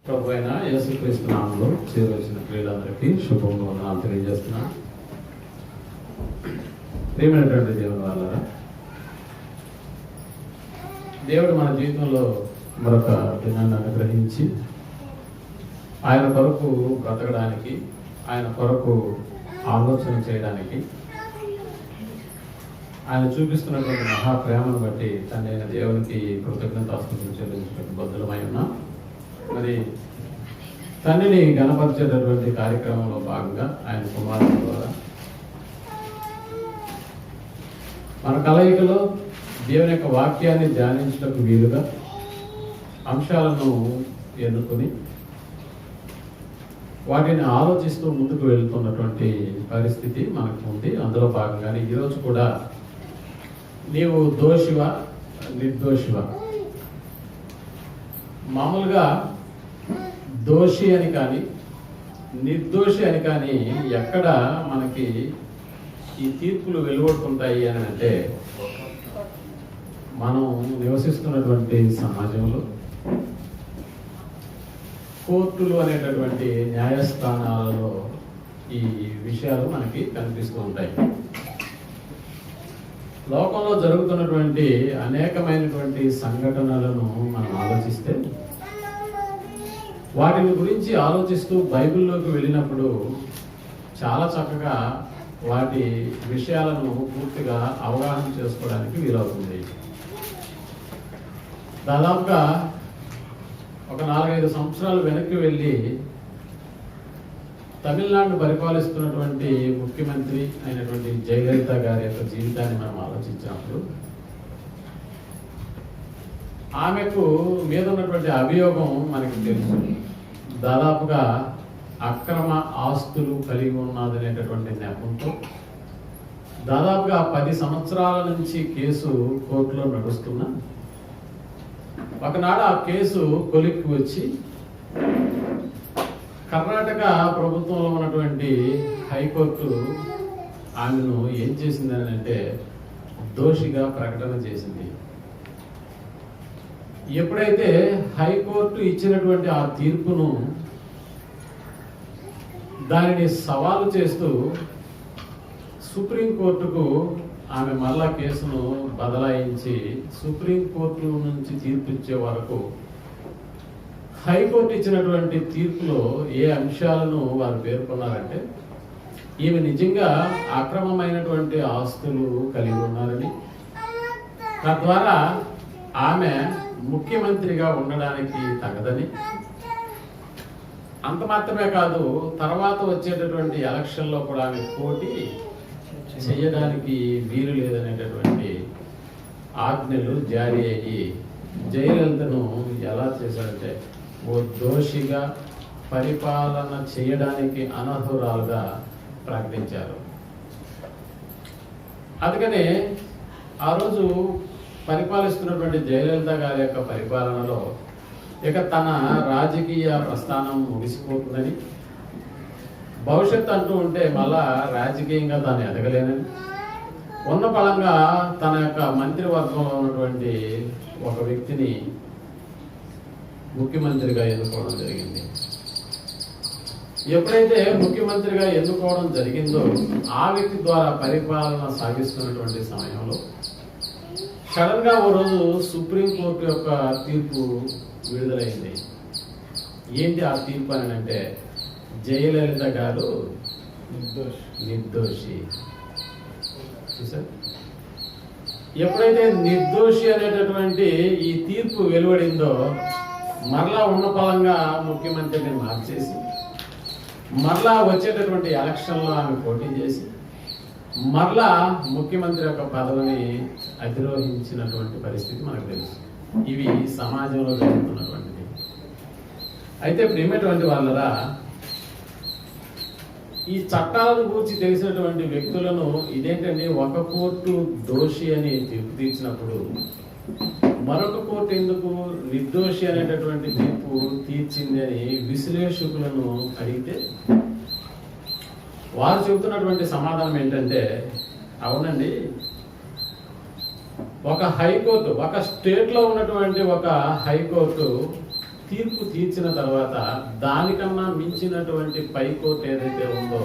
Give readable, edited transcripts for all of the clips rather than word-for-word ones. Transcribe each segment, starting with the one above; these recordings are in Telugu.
ప్రభు అయిన యేసుక్రీస్తు నామములో చేరవలసిన ప్రియులందరికీ శుభవందనాలు తెలియజేస్తున్నాను. ప్రియమైనటువంటి దేవుని వాళ్ళారా, దేవుడు మన జీవితంలో మరొక దినాన్ని అనుగ్రహించి ఆయన కొరకు బ్రతకడానికి, ఆయన కొరకు ఆలోచన చేయడానికి ఆయన చూపిస్తున్నటువంటి మహాప్రేమను బట్టి తండ్రి అయిన దేవునికి కృతజ్ఞతాస్తుతులు చెల్లించినటువంటి బద్దులమై ఉన్నాం. మరి తండ్రిని గణపరిచేటటువంటి కార్యక్రమంలో భాగంగా ఆయన కుమారుల ద్వారా మన కలయికలో దేవుని యొక్క వాక్యాన్ని ధ్యానించడానికి వీలుగా అంశాలను ఎన్నుకొని వాటిని ఆలోచిస్తూ ముందుకు వెళ్తున్నటువంటి పరిస్థితి మనకు ఉంది. అందులో భాగంగానే ఈరోజు కూడా నీవు దోషివా నిర్దోషివా? మామూలుగా దోషి అని కానీ నిర్దోషి అని కానీ ఎక్కడ మనకి ఈ తీర్పులు వెలువడుతుంటాయి అని అంటే, మనం నివసిస్తున్నటువంటి సమాజంలో కోర్టులు అనేటటువంటి న్యాయస్థానాలలో ఈ విషయాలు మనకి కనిపిస్తూ ఉంటాయి. లోకంలో జరుగుతున్నటువంటి అనేకమైనటువంటి సంఘటనలను మనం ఆలోచిస్తే, వాటిని గురించి ఆలోచిస్తూ బైబిల్లోకి వెళ్ళినప్పుడు చాలా చక్కగా వాటి విషయాలను పూర్తిగా అవగాహన చేసుకోవడానికి వీలవుతుంది. దాదాపుగా ఒక 4-5 సంవత్సరాలు వెనక్కి వెళ్ళి తమిళనాడు పరిపాలిస్తున్నటువంటి ముఖ్యమంత్రి అయినటువంటి జయలలిత గారి యొక్క జీవితాన్ని మనం ఆలోచించినప్పుడు, ఆమెకు మీద ఉన్నటువంటి అభియోగం మనకి తెలుసు. దాదాపుగా అక్రమ ఆస్తులు కలిగి ఉన్నదనేటటువంటి నెపంతో దాదాపుగా 10 సంవత్సరాల నుంచి కేసు కోర్టులో నడుస్తున్నా, ఒకనాడు ఆ కేసు కొలిక్కి వచ్చి కర్ణాటక ప్రభుత్వంలో ఉన్నటువంటి హైకోర్టు ఆమెను ఏం చేసిందని అంటే దోషిగా ప్రకటన చేసింది. ఎప్పుడైతే హైకోర్టు ఇచ్చినటువంటి ఆ తీర్పును దానిని సవాలు చేస్తూ సుప్రీంకోర్టుకు ఆమె మళ్ళా కేసును బదలాయించి సుప్రీంకోర్టు నుంచి తీర్పు ఇచ్చే వరకు హైకోర్టు ఇచ్చినటువంటి తీర్పులో ఏ అంశాలను వారు పేర్కొన్నారంటే, ఈమె నిజంగా అక్రమమైనటువంటి ఆస్తులు కలిగి ఉన్నారని, తద్వారా ఆమె ముఖ్యమంత్రిగా ఉండడానికి తగదని, అంత మాత్రమే కాదు, తర్వాత వచ్చేటటువంటి ఎలక్షన్లో కూడా ఆమె పోటీ చేయడానికి వీలు లేదనేటటువంటి ఆజ్ఞలు జారీ అయ్యి జయలలితను ఎలా చేశారంటే ఓ దోషిగా పరిపాలన చేయడానికి అనర్హురాలుగా ప్రకటించారు. అందుకనే ఆ రోజు పరిపాలిస్తున్నటువంటి జయలలిత గారి యొక్క పరిపాలనలో ఇక తన రాజకీయ ప్రస్థానం ముగిసిపోతుందని, భవిష్యత్తు అంటూ ఉంటే మళ్ళా రాజకీయంగా తాను ఎదగలేనని, ఉన్న పరంగా తన యొక్క మంత్రివర్గంలో ఉన్నటువంటి ఒక వ్యక్తిని ముఖ్యమంత్రిగా ఎన్నుకోవడం జరిగింది. ఎప్పుడైతే ముఖ్యమంత్రిగా ఎన్నుకోవడం జరిగిందో ఆ వ్యక్తి ద్వారా పరిపాలన సాగిస్తున్నటువంటి సమయంలో సడన్ గా ఓ రోజు సుప్రీంకోర్టు యొక్క తీర్పు విడుదలైంది. ఏంటి ఆ తీర్పు అని అంటే, జయలలిత గారు నిర్దోషి. చూసారు? ఎప్పుడైతే నిర్దోషి అనేటటువంటి ఈ తీర్పు వెలువడిందో మరలా ఉన్న పరంగా ముఖ్యమంత్రిని మార్చేసి, మరలా వచ్చేటటువంటి ఎలక్షన్లో ఆమె పోటీ చేసి, మరలా ముఖ్యమంత్రి యొక్క పదవిని అధిరోహించినటువంటి పరిస్థితి మనకు తెలుసు. ఇవి సమాజంలో జరుగుతున్నటువంటిది. అయితే ప్రియమైనటువంటి వాళ్ళరా, ఈ చట్టాలను గురించి తెలిసినటువంటి వ్యక్తులను ఇదేంటండి, ఒక కోర్టు దోషి అని తీర్పు తీర్చినప్పుడు మరొక కోర్టు ఎందుకు నిర్దోషి అనేటటువంటి తీర్పు తీర్చింది అని విశ్లేషకులను అడిగితే వారు చెబుతున్నటువంటి సమాధానం ఏంటంటే, అవునండి, ఒక హైకోర్టు, ఒక స్టేట్లో ఉన్నటువంటి ఒక హైకోర్టు తీర్పు తీర్చిన తర్వాత దానికన్నా మించినటువంటి పై కోర్టు ఏదైతే ఉందో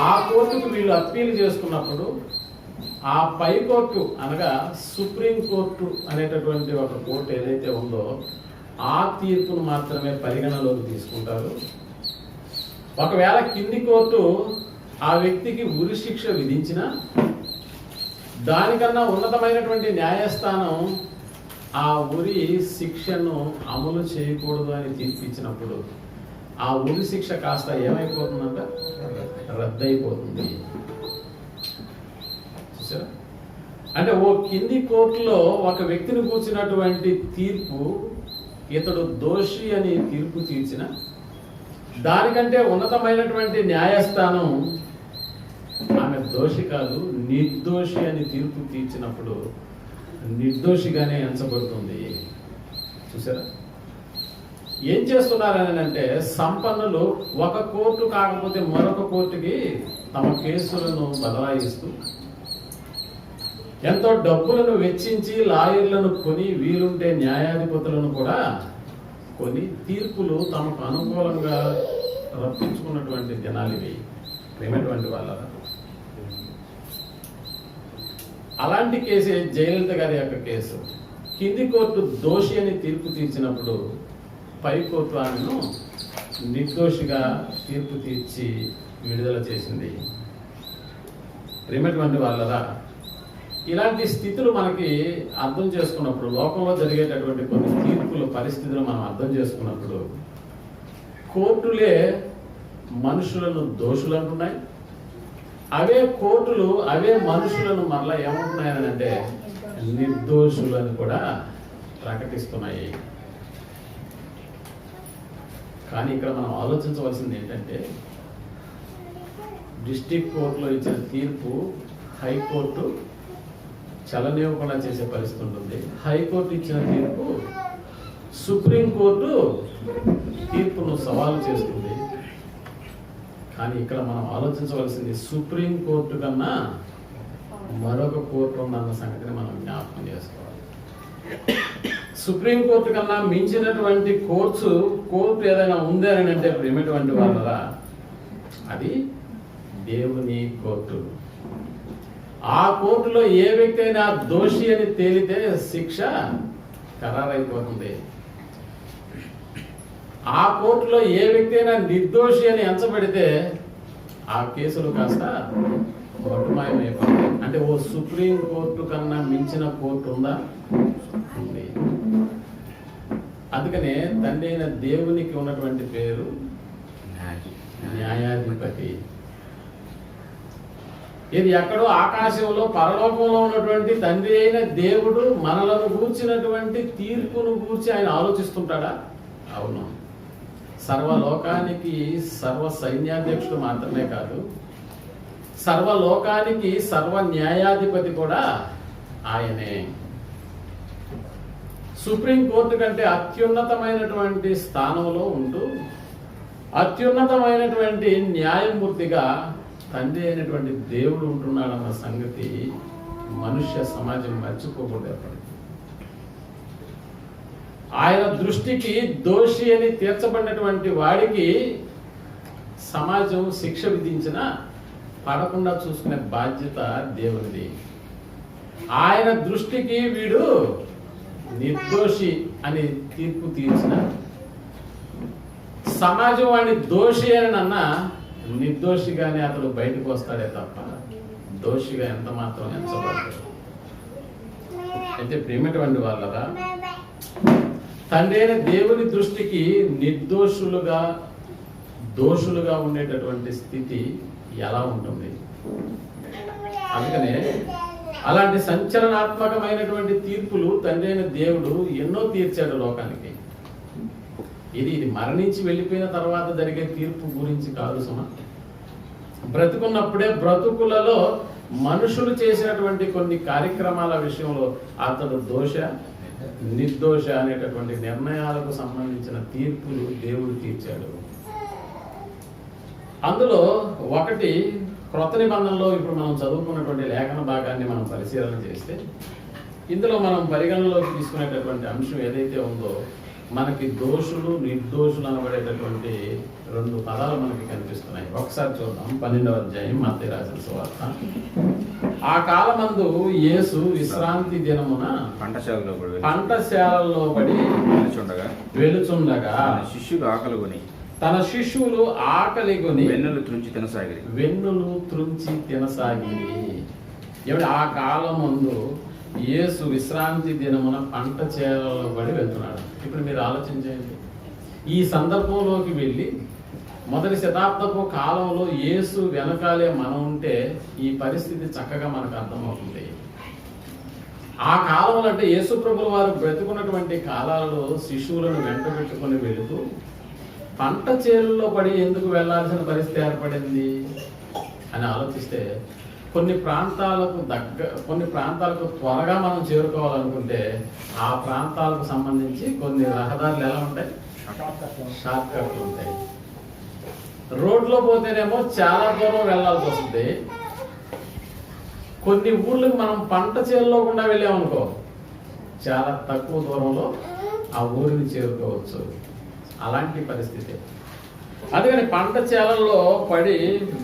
ఆ కోర్టుకు వీళ్ళు అప్పీల్ చేసుకున్నప్పుడు ఆ పై కోర్టు అనగా సుప్రీం కోర్టు అనేటటువంటి ఒక కోర్టు ఏదైతే ఉందో ఆ తీర్పును మాత్రమే పరిగణలోకి తీసుకుంటారు. ఒకవేళ కింది కోర్టు ఆ వ్యక్తికి ఉరి శిక్ష విధించిన దానికన్నా ఉన్నతమైనటువంటి న్యాయస్థానం ఆ ఉరి శిక్షను అమలు చేయకూడదు అని తీర్పిచ్చినప్పుడు ఆ ఉరి శిక్ష కాస్త ఏమైపోతుందంట, రద్దయిపోతుంది. చూసారా? అంటే ఓ కింది కోర్టులో ఒక వ్యక్తిని కూర్చున్నటువంటి తీర్పు ఇతడు దోషి అని తీర్పు తీర్చిన దానికంటే ఉన్నతమైనటువంటి న్యాయస్థానం ఆమె దోషి కాదు నిర్దోషి అని తీర్పు తీర్చినప్పుడు నిర్దోషిగానే ఎంచబడుతుంది. చూసారా? ఏం చేస్తున్నారని అంటే సంపన్నులు ఒక కోర్టు కాకపోతే మరొక కోర్టుకి తమ కేసులను బదలాయిస్తూ ఎంతో డబ్బులను వెచ్చించి లాయర్లను కొని వీలుంటే న్యాయాధిపతులను కూడా కొని తీర్పులు తమకు అనుకూలంగా రప్పించుకున్నటువంటి దినాలు ఇవి. ప్రేమటువంటి వాళ్ళ అలాంటి కేసే జయలలిత గారి యొక్క కేసు. కింది కోర్టు దోషి అని తీర్పు తీర్చినప్పుడు పై కోర్టు ఆమెను నిర్దోషిగా తీర్పు తీర్చి విడుదల చేసింది. ప్రేమటువంటి వాళ్ళరా, ఇలాంటి స్థితులు మనకి అర్థం చేసుకున్నప్పుడు లోకంలో జరిగేటటువంటి కొన్ని తీర్పుల పరిస్థితులు మనం అర్థం చేసుకున్నప్పుడు కోర్టులే మనుషులను దోషులు అంటున్నాయి, అవే కోర్టులు అవే మనుషులను మరలా ఏమంటున్నాయని అంటే నిర్దోషులను కూడా ప్రకటిస్తున్నాయి. కానీ ఇక్కడ మనం ఆలోచించవలసింది ఏంటంటే డిస్ట్రిక్ట్ కోర్టులో ఇచ్చిన తీర్పు హైకోర్టు చలనివ్వకుండా చేసే పరిస్థితి ఉంటుంది. హైకోర్టు ఇచ్చిన తీర్పు సుప్రీంకోర్టు తీర్పును సవాలు చేస్తుంది. కానీ ఇక్కడ మనం ఆలోచించవలసింది సుప్రీంకోర్టు కన్నా మరొక కోర్టు ఉందన్న సంగతిని మనం జ్ఞాపకం చేసుకోవాలి. సుప్రీంకోర్టు కన్నా మించినటువంటి కోర్టు ఏదైనా ఉంది అని అంటే ప్రేమటువంటి వాళ్ళరా అది దేవుని కోర్టు. ఆ కోర్టులో ఏ వ్యక్తి అయినా దోషి అని తేలితే శిక్ష ఖరారైపోతుంది. ఆ కోర్టులో ఏ వ్యక్తి అయినా నిర్దోషి అని ఎంచబడితే ఆ కేసులు కాస్త మటుమాయమైపోతాయి. అంటే ఓ సుప్రీం కోర్టు కన్నా మించిన కోర్టు ఉందా? ఉంది. అందుకనే తండ్రి అయిన దేవునికి ఉన్నటువంటి పేరు న్యాయాధిపతి. ఇది ఎక్కడో ఆకాశంలో పరలోకంలో ఉన్నటువంటి తండ్రి అయిన దేవుడు మనలను గూర్చినటువంటి తీర్పును గూర్చి ఆయన ఆలోచిస్తుంటాడా? అవును. సర్వలోకానికి సర్వ సైన్యాధ్యక్షుడు మాత్రమే కాదు, సర్వలోకానికి సర్వ న్యాయాధిపతి కూడా ఆయనే. సుప్రీంకోర్టు కంటే అత్యున్నతమైనటువంటి స్థానంలో ఉంటూ అత్యున్నతమైనటువంటి న్యాయమూర్తిగా తండ్రి అయినటువంటి దేవుడు ఉంటున్నాడన్న సంగతి మనుష్య సమాజం మర్చిపోకూడదు. ఎప్పటికీ ఆయన దృష్టికి దోషి అని తీర్చబడినటువంటి వాడికి సమాజం శిక్ష విధించిన పడకుండా చూసుకునే బాధ్యత దేవునిది. ఆయన దృష్టికి వీడు నిర్దోషి అని తీర్పు తీర్చిన సమాజం వాడిని దోషి అని అన్నా నిర్దోషిగానే అతడు బయటకు వస్తాడే తప్ప దోషిగా ఎంత మాత్రం ఎంచబడతాడు. అయితే ప్రేమటువంటి వాళ్ళరా తండ్రి అయిన దేవుని దృష్టికి నిర్దోషులుగా దోషులుగా ఉండేటటువంటి స్థితి ఎలా ఉంటుంది? అందుకనే అలాంటి సంచలనాత్మకమైనటువంటి తీర్పులు తండ్రి అయిన దేవుడు ఎన్నో తీర్చాడు లోకానికి. ఇది మరణించి వెళ్ళిపోయిన తర్వాత జరిగే తీర్పు గురించి కాదు సుమా. బ్రతుకున్నప్పుడే బ్రతుకులలో మనుషులు చేసినటువంటి కొన్ని కార్యక్రమాల విషయంలో అతడు దోష నిర్దోష అనేటటువంటి నిర్ణయాలకు సంబంధించిన తీర్పులు దేవుడు తీర్చాడు. అందులో ఒకటి క్రొత్త నిబంధనలో ఇప్పుడు మనం చదువుకున్నటువంటి లేఖన భాగాన్ని మనం పరిశీలన చేస్తే ఇందులో మనం పరిగణలోకి తీసుకునేటటువంటి అంశం ఏదైతే ఉందో మనకి దోషులు నిర్దోషులు అనబడేటటువంటి రెండు పదాలు మనకి కనిపిస్తున్నాయి. ఒకసారి చూద్దాం 12వ అధ్యాయం మత్తయి రాసిన సువార్త. ఆ కాలమందు యేసు విశ్రాంతి దినమున పంటశాలలో పడి వెలుచుండగా తన శిష్యులు ఆకలిగొని వెన్నులు త్రుంచి తినసాగిరి. ఏమిటి? ఆ కాలమందు యేసు విశ్రాంతి దినమున పంట చేలలో పడి వెళ్తున్నాడు. ఇప్పుడు మీరు ఆలోచించండి, ఈ సందర్భంలోకి వెళ్ళి మొదటి శతాబ్దపు కాలంలో యేసు వెనకాలే మనం ఉంటే ఈ పరిస్థితి చక్కగా మనకు అర్థమవుతుంది. ఆ కాలంలో అంటే యేసు ప్రభుల వారు బ్రతుకున్నటువంటి కాలాలలో శిశువులను వెంట పెట్టుకుని వెళుతూ పంట చేలలో పడి ఎందుకు వెళ్లాల్సిన పరిస్థితి ఏర్పడింది అని ఆలోచిస్తే కొన్ని ప్రాంతాలకు త్వరగా మనం చేరుకోవాలనుకుంటే ఆ ప్రాంతాలకు సంబంధించి కొన్ని రహదారులు ఎలా ఉంటాయి? షార్ట్ కట్లు ఉంటాయి. రోడ్లో పోతేనేమో చాలా దూరం వెళ్లాల్సి వస్తుంది. కొన్ని ఊర్లకు మనం పంట చేలలో గుండా వెళ్ళామనుకో చాలా తక్కువ దూరంలో ఆ ఊరిని చేరుకోవచ్చు. అలాంటి పరిస్థితి. అందుకని పంట చేలల్లో పడి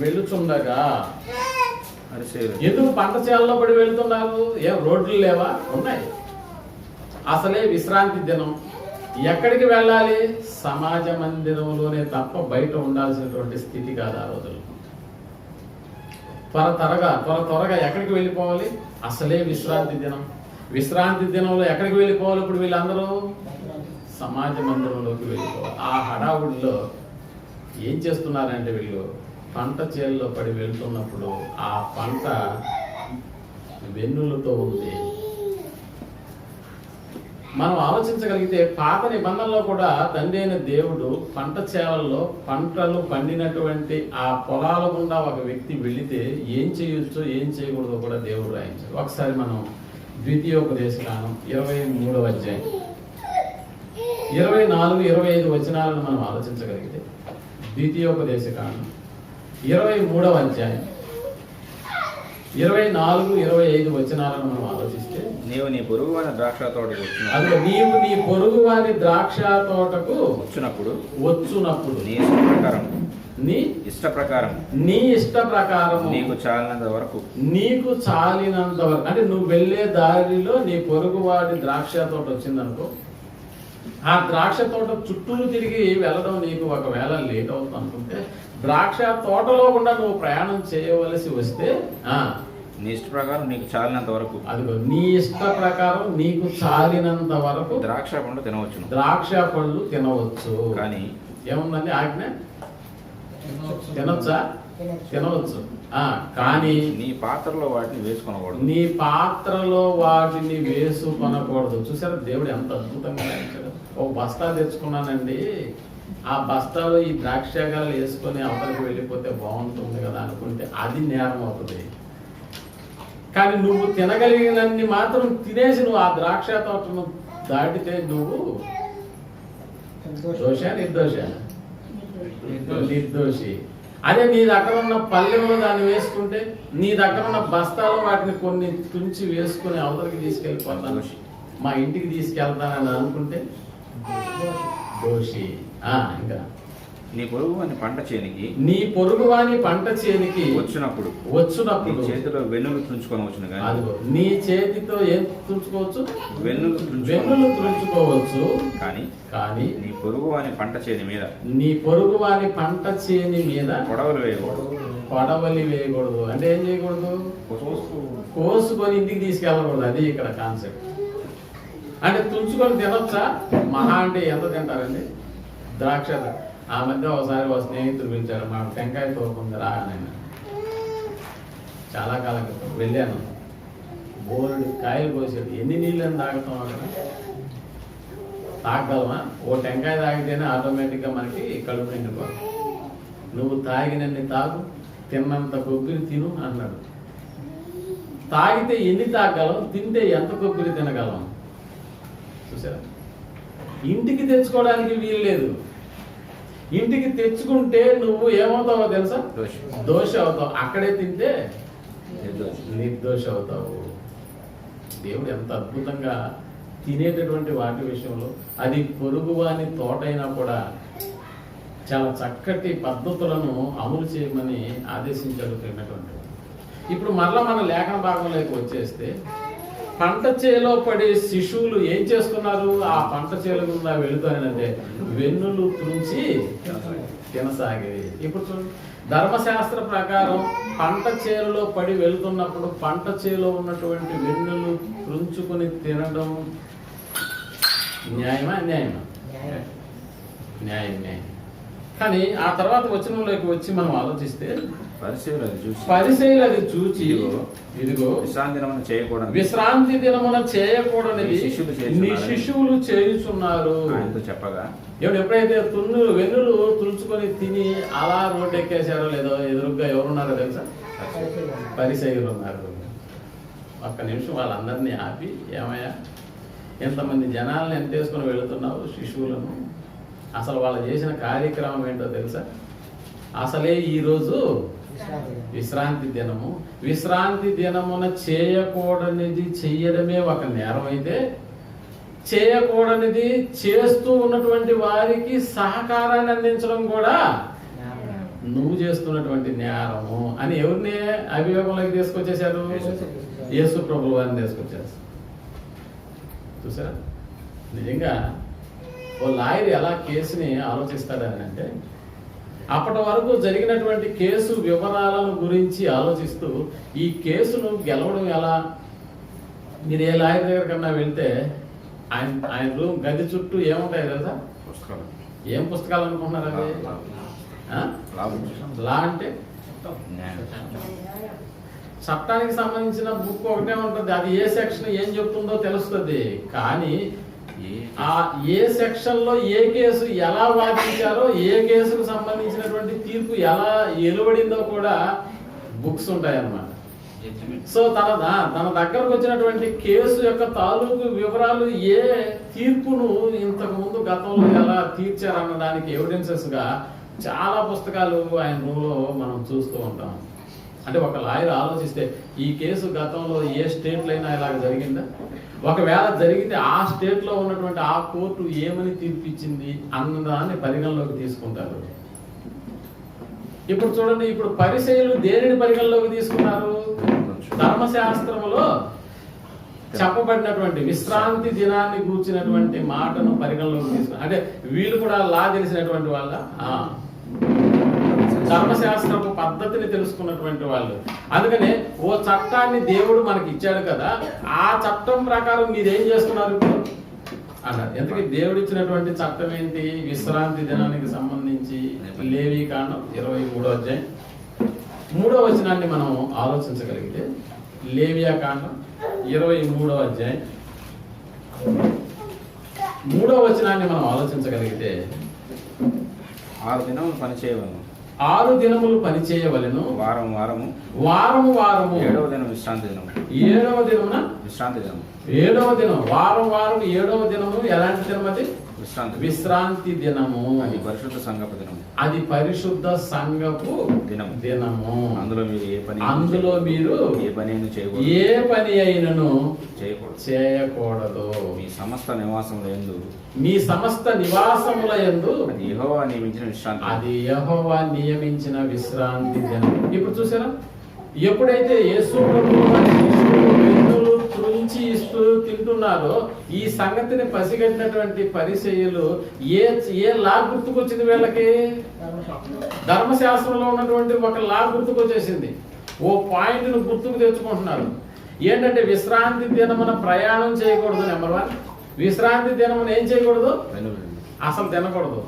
వెళుచుండగా, ఎందుకు పంట చేలలో పడి వెళుతున్నారు? ఏం రోడ్లు లేవా? ఉన్నాయి. అసలే విశ్రాంతి దినం. ఎక్కడికి వెళ్ళాలి? సమాజ మందిరంలోనే తప్ప బయట ఉండాల్సినటువంటి స్థితి కాదు ఆ రోజులు. త్వరగా ఎక్కడికి వెళ్ళిపోవాలి? అసలే విశ్రాంతి దినం. విశ్రాంతి దినంలో ఎక్కడికి వెళ్ళిపోవాలి? ఇప్పుడు వీళ్ళందరూ సమాజ మందిరంలోకి వెళ్ళిపోవాలి. ఆ హడావుడిలో ఏం చేస్తున్నారంటే వీళ్ళు పంట చేలలో పడి వెళ్తున్నప్పుడు ఆ పంట వెన్నులతో ఉంది. మనం ఆలోచించగలిగితే పాత నిబంధనలో కూడా తండ్రి అయిన దేవుడు పంట చేలల్లో పంటలు పండినటువంటి ఆ పొలాల గుండా ఒక వ్యక్తి వెళితే ఏం చేయొచ్చో ఏం చేయకూడదో కూడా దేవుడు రాయించాడు. ఒకసారి మనం ద్వితీయోపదేశకాండం 23వ అధ్యాయం 24, 25 వచనాలను మనం ఆలోచించగలిగితే, ద్వితీయోపదేశకాండం 23వ అధ్యాయం 24, 25 వచనాలను మనం ఆలోచిస్తే, నీవు నీ పొరుగు వారి ద్రాక్ష తోటకు వచ్చినప్పుడు నీ ఇష్ట ప్రకారం నీకు చాలినంత వరకు అంటే నువ్వు వెళ్ళే దారిలో నీ పొరుగు వాడి ద్రాక్ష తోట వచ్చిందనుకో, ఆ ద్రాక్ష తోట చుట్టూరు తిరిగి వెళ్ళడం నీకు ఒకవేళ లేట్ అవుతుంది అనుకుంటే, ద్రాక్ష తోటలో కూడా నువ్వు ప్రయాణం చేయవలసి వస్తే నీ ఇష్ట ప్రకారం నీకు చాలినంత వరకు, అదిగో నీ ఇష్ట ప్రకారం నీకు చాలినంత వరకు ద్రాక్ష పళ్ళు తినవచ్చు. కానీ ఏముందండి ఆజ్ఞ? తినొచ్చా? తినవచ్చు. కానీ నీ పాత్రలో వాటిని వేసుకొనకూడదు. చూసారా దేవుడు ఎంత అద్భుతంగా రాయించాడు. ఓ బస్తా తెచ్చుకున్నానండి, ఆ బస్తాలో ఈ ద్రాక్షగాలు వేసుకొని అవతలికి వెళ్ళిపోతే బాగుంటుంది కదా అనుకుంటే అది నేరం అవుతుంది. కానీ నువ్వు తినగలిగినన్ని మాత్రం తినేసి నువ్వు ఆ ద్రాక్ష తోటను దాటితే నువ్వు నిర్దోషి. అదే నీ దగ్గర ఉన్న పల్లెంలో దాన్ని వేసుకుంటే, నీ దగ్గర ఉన్న బస్తాలో వాటిని కొన్ని తుంచి వేసుకుని అవతలికి తీసుకెళ్ళిపోతాను, మా ఇంటికి తీసుకెళ్తానని అనుకుంటే దోషి. ఇంకా నీ పొరుగు వాని పంట చేనికి వచ్చినప్పుడు చేతిలో వెన్నులు తుంచుకోవచ్చు. నీ చేతితో ఏం తుంచుకోవచ్చు? వెన్నులు తుంచుకోవచ్చు. కానీ నీ పొరుగు వాని పంట చేని మీద పొడవలి వేయకూడదు. అంటే ఏం చేయకూడదు? కోసుకొని ఇంటికి తీసుకెళ్ళకూడదు. అది ఇక్కడ కాన్సెప్ట్. అంటే తుంచుకొని తినొచ్చా? మహా అంటే ఎంత తింటారండి? ద్రాక్ష. ఆ మధ్య ఒకసారి ఒక స్నేహితుడు పిలిచాడు, మా టెంకాయ తోకుంది రాగానైనా. చాలా కాలం క్రితం వెళ్ళాను. బోర్డు కాయలు కోసాడు. ఎన్ని నీళ్ళని తాగుతాం అక్కడ? తాగలమా? ఓ టెంకాయ తాగితేనే ఆటోమేటిక్గా మనకి కడుపు నిండిపోతుంది. నువ్వు తాగినన్ని తాగు, తిన్నంత కొబ్బరి తిను అన్నాడు. తాగితే ఎన్ని తాగలం, తింటే ఎంత కొబ్బరి తినగలం? చూసారా? ఇంటికి తెచ్చుకోవడానికి వీలు లేదు. ఇంటికి తెచ్చుకుంటే నువ్వు ఏమవుతావో తెలుసా? దోష అవుతావు. అక్కడే తింటే నిర్దోష అవుతావు. దేవుడు ఎంత అద్భుతంగా తినేటటువంటి వాటి విషయంలో, అది పొరుగువాని తోటైనా కూడా చాలా చక్కటి పద్ధతులను అమలు చేయమని ఆదేశించాడు తిన్నటువంటి. ఇప్పుడు మరలా మన లేఖన భాగంలోకి వచ్చేస్తే, పంట చేలో పడే శిశువులు ఏం చేస్తున్నారు? ఆ పంట చేల గుండా వెళుతానంటే వెన్నులు త్రుంచి తినసాగేది. ఇప్పుడు చూడండి, ధర్మశాస్త్ర ప్రకారం పంట చేలలో పడి వెళుతున్నప్పుడు పంట చేలో ఉన్నటువంటి వెన్నులు త్రుంచుకొని తినడం న్యాయమా అన్యాయమా? న్యాయం. కానీ ఆ తర్వాత వచనంలోకి వచ్చి మనం ఆలోచిస్తే, పరిసయ్యులు అది చూచి ఇదిగో విశ్రాంతి దినమున చేయకూడనిది నీ శిశువులు చేయుచున్నారు చెప్పగా, ఎప్పుడైతే వెన్నులు తులుచుకొని తిని అలా రోడ్డెక్కేశారో లేదో, ఎదురుగ్గా ఎవరున్నారో తెలుసా? పరిసయ్యులు ఉన్నారు. ఒక్క నిమిషం వాళ్ళందరినీ ఆపి, ఏమయ్యా ఎంతమంది జనాలను ఎంతేసుకొని వెళుతున్నావు శిశువులను, అసలు వాళ్ళు చేసిన కార్యక్రమం ఏంటో తెలుసా? అసలే ఈరోజు విశ్రాంతి దినము. విశ్రాంతి దినమున చేయకూడనిది చెయ్యడమే ఒక నేరం అయితే, చేయకూడనిది చేస్తూ ఉన్నటువంటి వారికి సహకారాన్ని అందించడం కూడా నువ్వు చేస్తున్నటువంటి నేరము అని ఎవరిని అభియోగంలోకి తీసుకొచ్చేశారు? యేసు ప్రభువు వారిని తీసుకొచ్చారు. చూసారా? నిజంగా ఓ లాయర్ ఎలా కేసుని ఆలోచిస్తాడని అంటే, అప్పటి వరకు జరిగినటువంటి కేసు వివరాలను గురించి ఆలోచిస్తూ ఈ కేసును గెలవడం ఎలా. మీరు ఏ లాయర్ దగ్గర కన్నా వెళ్తే ఆయన రూమ్ గది చుట్టూ ఏముంటాయి తెలుసా? పుస్తకాలు. ఏం పుస్తకాలు అనుకుంటున్నారు అది? లా అంటే చట్టానికి సంబంధించిన బుక్ ఒకటే ఉంటుంది. అది ఏ సెక్షన్ ఏం చెప్తుందో తెలుస్తుంది. కానీ ఆ ఏ సెక్షన్ లో ఏ కేసు ఎలా వాదించారో, ఏ కేసుకు సంబంధించినటువంటి తీర్పు ఎలా వెలువడిందో కూడా బుక్స్ ఉంటాయన్నమాట. సో తన దగ్గరకు వచ్చినటువంటి కేసు యొక్క తాలూకు వివరాలు, ఏ తీర్పును ఇంతకు ముందు గతంలో ఎలా తీర్చారన్నదానికి ఎవిడెన్సెస్ గా చాలా పుస్తకాలు ఆయన రూమ్ లో మనం చూస్తూ ఉంటాం. అంటే ఒక లాయర్ ఆలోచిస్తే, ఈ కేసు గతంలో ఏ స్టేట్ లో అయినా ఇలాగ జరిగిందా? ఒకవేళ జరిగితే ఆ స్టేట్ లో ఉన్నటువంటి ఆ కోర్టు ఏమని తీర్పిచ్చింది అన్నదాన్ని పరిగణలోకి తీసుకుంటారు. ఇప్పుడు చూడండి, ఇప్పుడు పరిసయ్యులు దేనిని పరిగణలోకి తీసుకున్నారు? ధర్మశాస్త్రములో చెప్పబడినటువంటి విశ్రాంతి దినాన్ని కూర్చున్నటువంటి మాటను పరిగణలోకి తీసుకున్నారు. అంటే వీళ్ళు కూడా లా తెలిసినటువంటి వాళ్ళ, ధర్మశాస్త్రపు పద్ధతిని తెలుసుకున్నటువంటి వాళ్ళు. అందుకనే ఓ చట్టాన్ని దేవుడు మనకి ఇచ్చాడు కదా, ఆ చట్టం ప్రకారం మీరేం చేస్తున్నారు ఇప్పుడు అన్నారు. ఎందుకు దేవుడు ఇచ్చినటువంటి చట్టం ఏంటి? విశ్రాంతి దినానికి సంబంధించి లేవీకాండం 23వ అధ్యాయం 3వ వచనాన్ని మనం ఆలోచించగలిగితే, లేవియాకాండం 23వ అధ్యాయం 3వ వచనాన్ని మనం ఆలోచించగలిగితే, 6 దినములు పనిచేయవలను, 6 దినములు పనిచేయవలెను, వారము వారము 7వ దినం విశ్రాంతి దినము, 7వ దినమున విశ్రాంతి దినం, 7వ దినం వారం 7వ దినము ఎలాంటి దినం? అది విశ్రాంతి దినము. అది పరిశుద్ధ సంఘపు దినము, అది పరిశుద్ధ సంఘపు దినము. అందులో మీరు ఏ పని అయినను చేయకూడదు. మీ సమస్త నివాసముల యందు అది యెహోవా నియమించిన విశ్రాంతి దినం. ఇప్పుడు చూసారా, ఎప్పుడైతే యేసు ప్రభువు వెన్నులు త్రుంచి ఇస్తూ తింటున్నారో, ఈ సంగతిని పసిగట్టినటువంటి పరిసయ్యులు ఏ లా గుర్తుకొచ్చింది వీళ్ళకి? ధర్మశాస్త్రంలో ఉన్నటువంటి ఒక లా గుర్తుకొచ్చేసింది. ఓ పాయింట్ ను గుర్తుకు తెచ్చుకుంటున్నారు. ఏంటంటే విశ్రాంతి దినమున ప్రయాణం చేయకూడదు. నెంబర్ 1, విశ్రాంతి దినమున ఏం చేయకూడదు? అసలు తినకూడదు.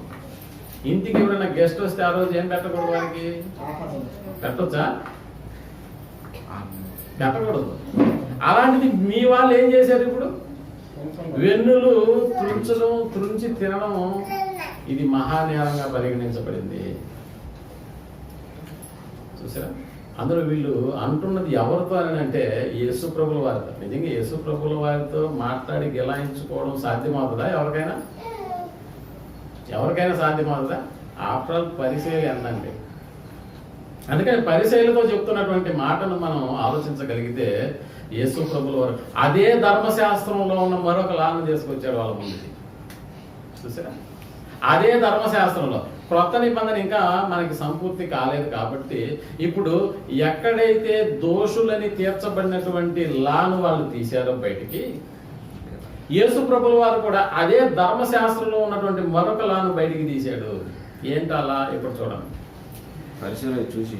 ఇంటికి ఎవరైనా గెస్ట్ వస్తే ఆ రోజు ఏం పెట్టకూడదు? వారికి పెట్టొచ్చా? పెట్టకూడదు. అలాంటిది మీ వాళ్ళు ఏం చేశారు? ఇప్పుడు వెన్నులు త్రుంచి తినడం ఇది మహానేరంగా పరిగణించబడింది. చూసారా? అందులో వీళ్ళు అంటున్నది ఎవరితో అని అంటే యేసు ప్రభుల వారితో. నిజంగా యేసు ప్రభుల వారితో మాట్లాడి గిలాయించుకోవడం సాధ్యమవుతుందా? ఎవరికైనా సాధ్యమవుతుందా? ఆఫ్టర్ ఆల్ పరిచయం ఎంతండి? అందుకని పరిసయ్యులతో చెప్తున్నటువంటి మాటను మనం ఆలోచించగలిగితే యేసు ప్రభుల వారు అదే ధర్మశాస్త్రంలో ఉన్న మరొక లాను తీసుకొచ్చాడు వాళ్ళ ముందుకి. చూసారా, అదే ధర్మశాస్త్రంలో క్రొత్త నిబంధన ఇంకా మనకి సంపూర్తి కాలేదు కాబట్టి ఇప్పుడు ఎక్కడైతే దోషులని తీర్చబడినటువంటి లాను వాళ్ళు తీశారో బయటికి, యేసు ప్రభుల వారు కూడా అదే ధర్మశాస్త్రంలో ఉన్నటువంటి మరొక లాను బయటికి తీశాడు. ఏంటలా ఇప్పుడు చూడండి. పరిశీలన చూసి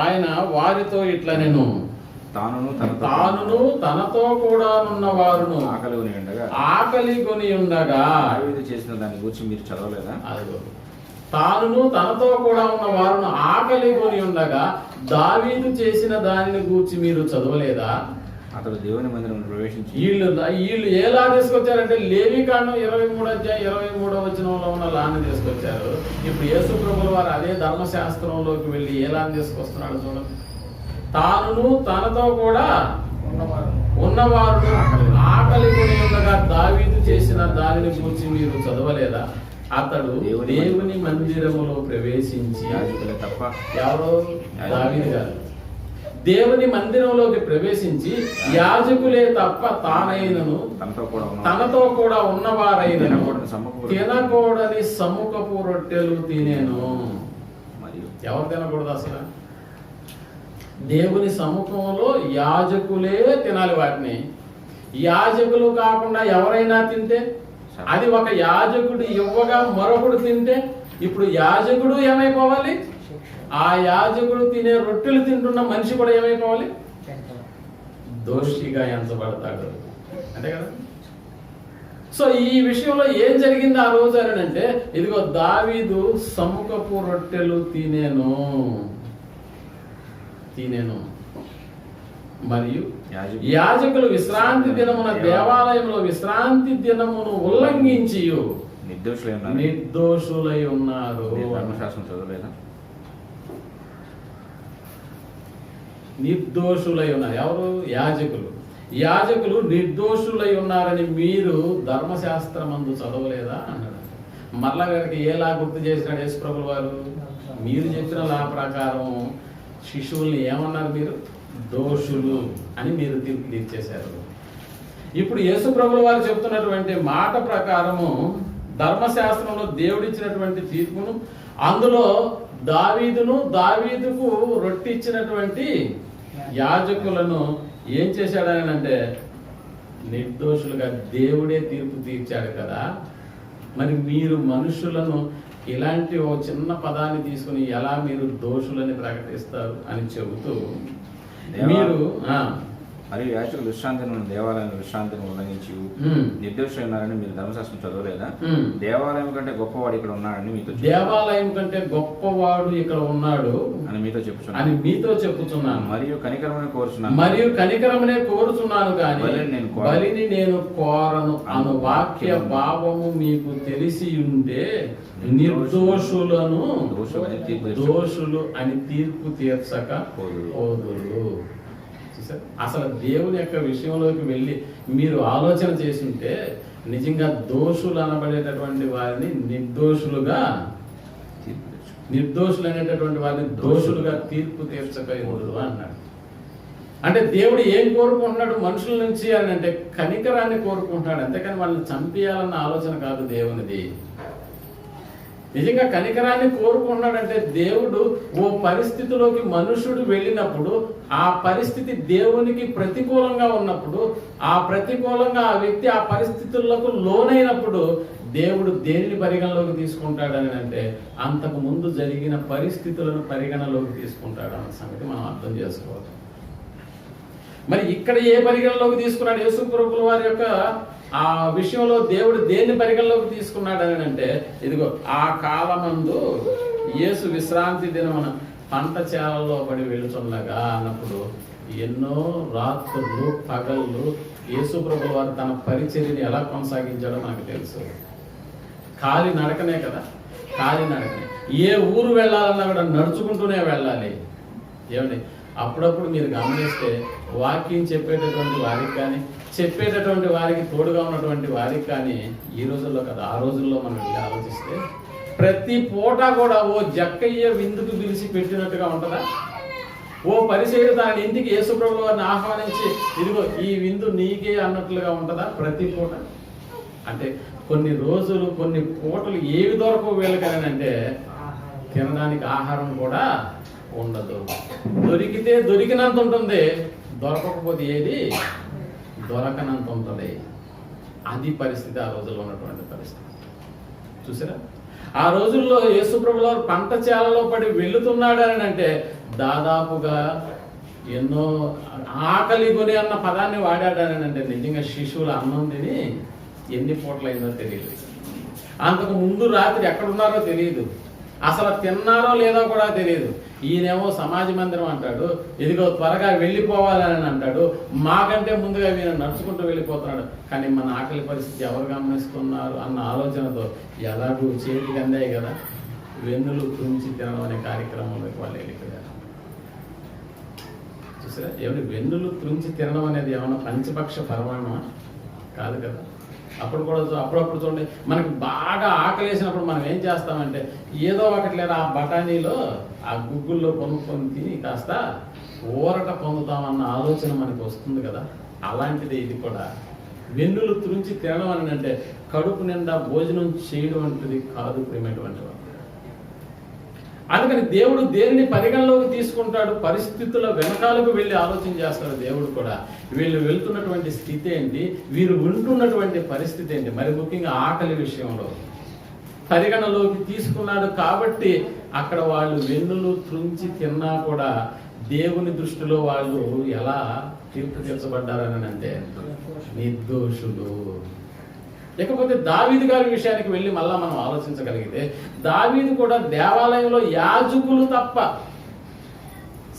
ఆయన వారితో ఇట్లా నేను తానును తనతో కూడా ఉన్న వారును ఆకలి కొని ఉండగా దావీదు చేసిన దాని గురించి మీరు చదవలేదా? అదిగో, తానును తనతో కూడా ఉన్న వారును ఆకలి కొని ఉండగా దావీదు చేసిన దానిని గూర్చి మీరు చదవలేదా? అతడు దేవుని మందిరం ప్రవేశించి వీళ్ళు ఎలా తీసుకొచ్చారంటే లేవికాండం 23 వచనంలో ఉన్న లాన్ని తీసుకొచ్చారు. ఇప్పుడు యేసు ప్రభుల వారు అదే ధర్మశాస్త్రంలోకి వెళ్ళి ఏ లాన్ని తీసుకొస్తున్నాడు చూడండి. తానును తనతో కూడా ఉన్నవారు ఆకలి కొని ఉండగా దావీదు చేసిన దానిని గురించి మీరు చదవలేదా? అతడు దేవుని మందిరములో ప్రవేశించి తప్ప ఎవరో దావీదు గారు దేవుని మందిరంలోకి ప్రవేశించి యాజకులే తప్ప తానైనను తనతో కూడా ఉన్నవారైనను తినకూడని సముఖపు రొట్టెలు తినేను. ఎవరు తినకూడదు అసలు? దేవుని సముఖంలో యాజకులే తినాలి వాటిని. యాజకులు కాకుండా ఎవరైనా తింటే, అది ఒక యాజకుడు ఇవ్వగా మరొకడు తింటే, ఇప్పుడు యాజకుడు ఏమైపోవాలి? ఆ యాజకుడు తినే రొట్టెలు తింటున్న మనిషి కూడా ఏమైపోవాలి? దోషిగా ఎంచబడతాడు. అంతే కదా. సో ఈ విషయంలో ఏం జరిగింది ఆ రోజు అని అంటే, ఇదిగో దావీదు సముఖపు రొట్టెలు తినేను మరియు యాజకులు విశ్రాంతి దినమున దేవాలయంలో విశ్రాంతి దినమును ఉల్లంఘించి నిర్దోషులై ఉన్నారు. ధర్మశాస్త్రం చదవలేదా? నిర్దోషులై ఉన్నారు. ఎవరు? యాజకులు నిర్దోషులై ఉన్నారని మీరు ధర్మశాస్త్రమందు చదవలేదా అన్నాడు. మరలా గారికి ఏలా గుర్తు చేసినాడు యేసు ప్రభుల వారు? మీరు చెప్పిన లా ప్రకారం శిశువుల్ని ఏమన్నారు? మీరు దోషులు అని మీరు తీర్పు తీర్చేశారు. ఇప్పుడు యేసు ప్రభుల వారు చెప్తున్నటువంటి మాట ప్రకారము ధర్మశాస్త్రంలో దేవుడిచ్చినటువంటి తీర్పును, అందులో దావీదుకు రొట్టిచ్చినటువంటి యాజకులను ఏం చేశాడని అంటే నిర్దోషులుగా దేవుడే తీర్పు తీర్చాడు కదా. మరి మీరు మనుషులను ఇలాంటి ఓ చిన్న పదాన్ని తీసుకుని ఎలా మీరు దోషులని ప్రకటిస్తారు అని చెబుతూ మీరు మరియు యాజకులు విశ్రాంతిని దేవాలయంలో విశ్రాంతిని ఉల్లంఘించి నిర్దోషులైనారని మీరు ధర్మశాస్త్రం చదవలేదా? దేవాలయం కంటే గొప్పవాడు ఇక్కడ ఉన్నాడని దేవాలయం కంటే గొప్పవాడు ఇక్కడ ఉన్నాడు అని మీతో చెప్పుచున్నాను. మరియు కనికరమనే కోరుచున్నాను కానీ బలిని నేను కోరను అను వాక్య భావము మీకు తెలిసి ఉంటే నిర్దోషులను దోషులు అని తీర్పు తీర్చక పోదురు. అసలు దేవుని యొక్క విషయంలోకి వెళ్ళి మీరు ఆలోచన చేస్తుంటే నిజంగా దోషులు అనబడేటటువంటి వారిని నిర్దోషులు అనేటటువంటి వారిని దోషులుగా తీర్పు తీర్చకూడదు అన్నాడు. అంటే దేవుడు ఏం కోరుకుంటున్నాడు మనుషుల నుంచి అని అంటే కనికరాన్ని కోరుకుంటున్నాడు. అంతేకాని వాళ్ళని చంపేయాలన్న ఆలోచన కాదు దేవునిది. నిజంగా కనికరాన్ని కోరుకున్నాడంటే దేవుడు ఓ పరిస్థితిలోకి మనుషుడు వెళ్ళినప్పుడు ఆ పరిస్థితి దేవునికి ప్రతికూలంగా ఉన్నప్పుడు ఆ వ్యక్తి ఆ పరిస్థితులకు లోనైనప్పుడు దేవుడు దేనిని పరిగణలోకి తీసుకుంటాడని అంటే అంతకు ముందు జరిగిన పరిస్థితులను పరిగణలోకి తీసుకుంటాడు అన్న సంగతి మనం అర్థం చేసుకోవాలి. మరి ఇక్కడ ఏ పరిగణలోకి తీసుకున్నాడు యేసు ప్రభుల వారి యొక్క ఆ విషయంలో దేవుడు దేన్ని పరిగణలోకి తీసుకున్నాడని అంటే ఇదిగో ఆ కాలమందు యేసు విశ్రాంతి దినమున పంట చేలలో పడి వెళుతుండగా అన్నప్పుడు ఎన్నో రాత్రులు పగళ్ళు యేసు ప్రభుల వారు తన పరిచర్యని ఎలా కొనసాగించాడో మనకు తెలుసు. ఖాళీ నడకనే కదా, ఖాళీ నడకనే. ఏ ఊరు వెళ్ళాలన్నా కూడా నడుచుకుంటూనే వెళ్ళాలి. ఏమండి, అప్పుడప్పుడు మీరు గమనిస్తే వాక్యం చెప్పేటటువంటి వారికి కానీ చెప్పేటటువంటి వారికి తోడుగా ఉన్నటువంటి వారికి కానీ ఈ రోజుల్లో కదా ఆ రోజుల్లో మనం ఇలా ఆలోచిస్తే ప్రతి పూట కూడా ఓ జక్కయ్య విందుకు పిలిచి పెట్టినట్టుగా ఉంటుందా? ఓ పరిచయుడు తన ఇంటికి యేసుప్రభుల వారిని ఆహ్వానించి ఇదిగో ఈ విందు నీకే అన్నట్లుగా ఉంటుందా ప్రతి పూట? అంటే కొన్ని రోజులు కొన్ని పూటలు ఏవి దొరకవు వీళ్ళకని అంటే తినడానికి ఆహారం కూడా ఉండదు. దొరికితే దొరికినంత ఉంటుంది, దొరకకపోతే ఏది దొరకనంత ఉంటుంది. అది పరిస్థితి ఆ రోజుల్లో ఉన్నటువంటి పరిస్థితి. చూసారా? ఆ రోజుల్లో యేసుప్రభుల వారు పంట చేలలో పడి వెళ్తున్నాడు అని అంటే దాదాపుగా ఎన్నో ఆకలి కొని అన్న పదాన్ని వాడాడని అంటే నిజంగా శిశువుల అన్నం తిని ఎన్ని పూటలైందో తెలియదు. అంతకు ముందు రాత్రి ఎక్కడున్నారో తెలియదు, అసలు తిన్నారో లేదో కూడా తెలియదు. ఈయనేమో సమాజ మందిరం అంటాడు, ఇదిగో త్వరగా వెళ్ళిపోవాలని అంటాడు, మాకంటే ముందుగా ఈయన నడుచుకుంటూ వెళ్ళిపోతున్నాడు. కానీ మన ఆకలి పరిస్థితి ఎవరు గమనిస్తున్నారు అన్న ఆలోచనతో ఎలాగూ చేతికి అందాయి కదా వెన్నులు తుంచి తినడం అనే కార్యక్రమంలోకి వాళ్ళు వెళ్ళిపోయారు. చూసారా? ఏమైనా వెన్నులు తుంచి తినడం అనేది ఏమన్నా పంచపక్ష పరమాణమా? కాదు కదా. అప్పుడప్పుడు చూడండి, మనకి బాగా ఆకలేసినప్పుడు మనం ఏం చేస్తామంటే ఏదో ఒకటి లేదా ఆ బఠానీలో ఆ గుగ్గుల్లో కొనుక్కొని తిని కాస్త ఊరట పొందుతామన్న ఆలోచన మనకి వస్తుంది కదా. అలాంటిది ఇది కూడా. వెన్నులు తురించి తినడం అని అంటే కడుపు నిండా భోజనం చేయడం వంటిది కాదు ప్రేమటువంటి వారు. అందుకని దేవుడు దేనిని పరిగణలోకి తీసుకుంటాడు? పరిస్థితుల వెనకాలకు వెళ్ళి ఆలోచన చేస్తాడు దేవుడు కూడా. వీళ్ళు వెళ్తున్నటువంటి స్థితి ఏంటి, వీరు ఉంటున్నటువంటి పరిస్థితి ఏంటి, మరి ముఖ్యంగా ఆకలి విషయంలో పరిగణలోకి తీసుకున్నాడు. కాబట్టి అక్కడ వాళ్ళు వెన్నులు త్రుంచి తిన్నా కూడా దేవుని దృష్టిలో వాళ్ళు ఎలా తీర్పు తీర్చబడ్డారని అంటే నిర్దోషులు. ఇకపోతే దావీదు గారి విషయానికి వెళ్ళి మళ్ళా మనం ఆలోచించగలిగితే దావీదు కూడా దేవాలయంలో యాజకులు తప్ప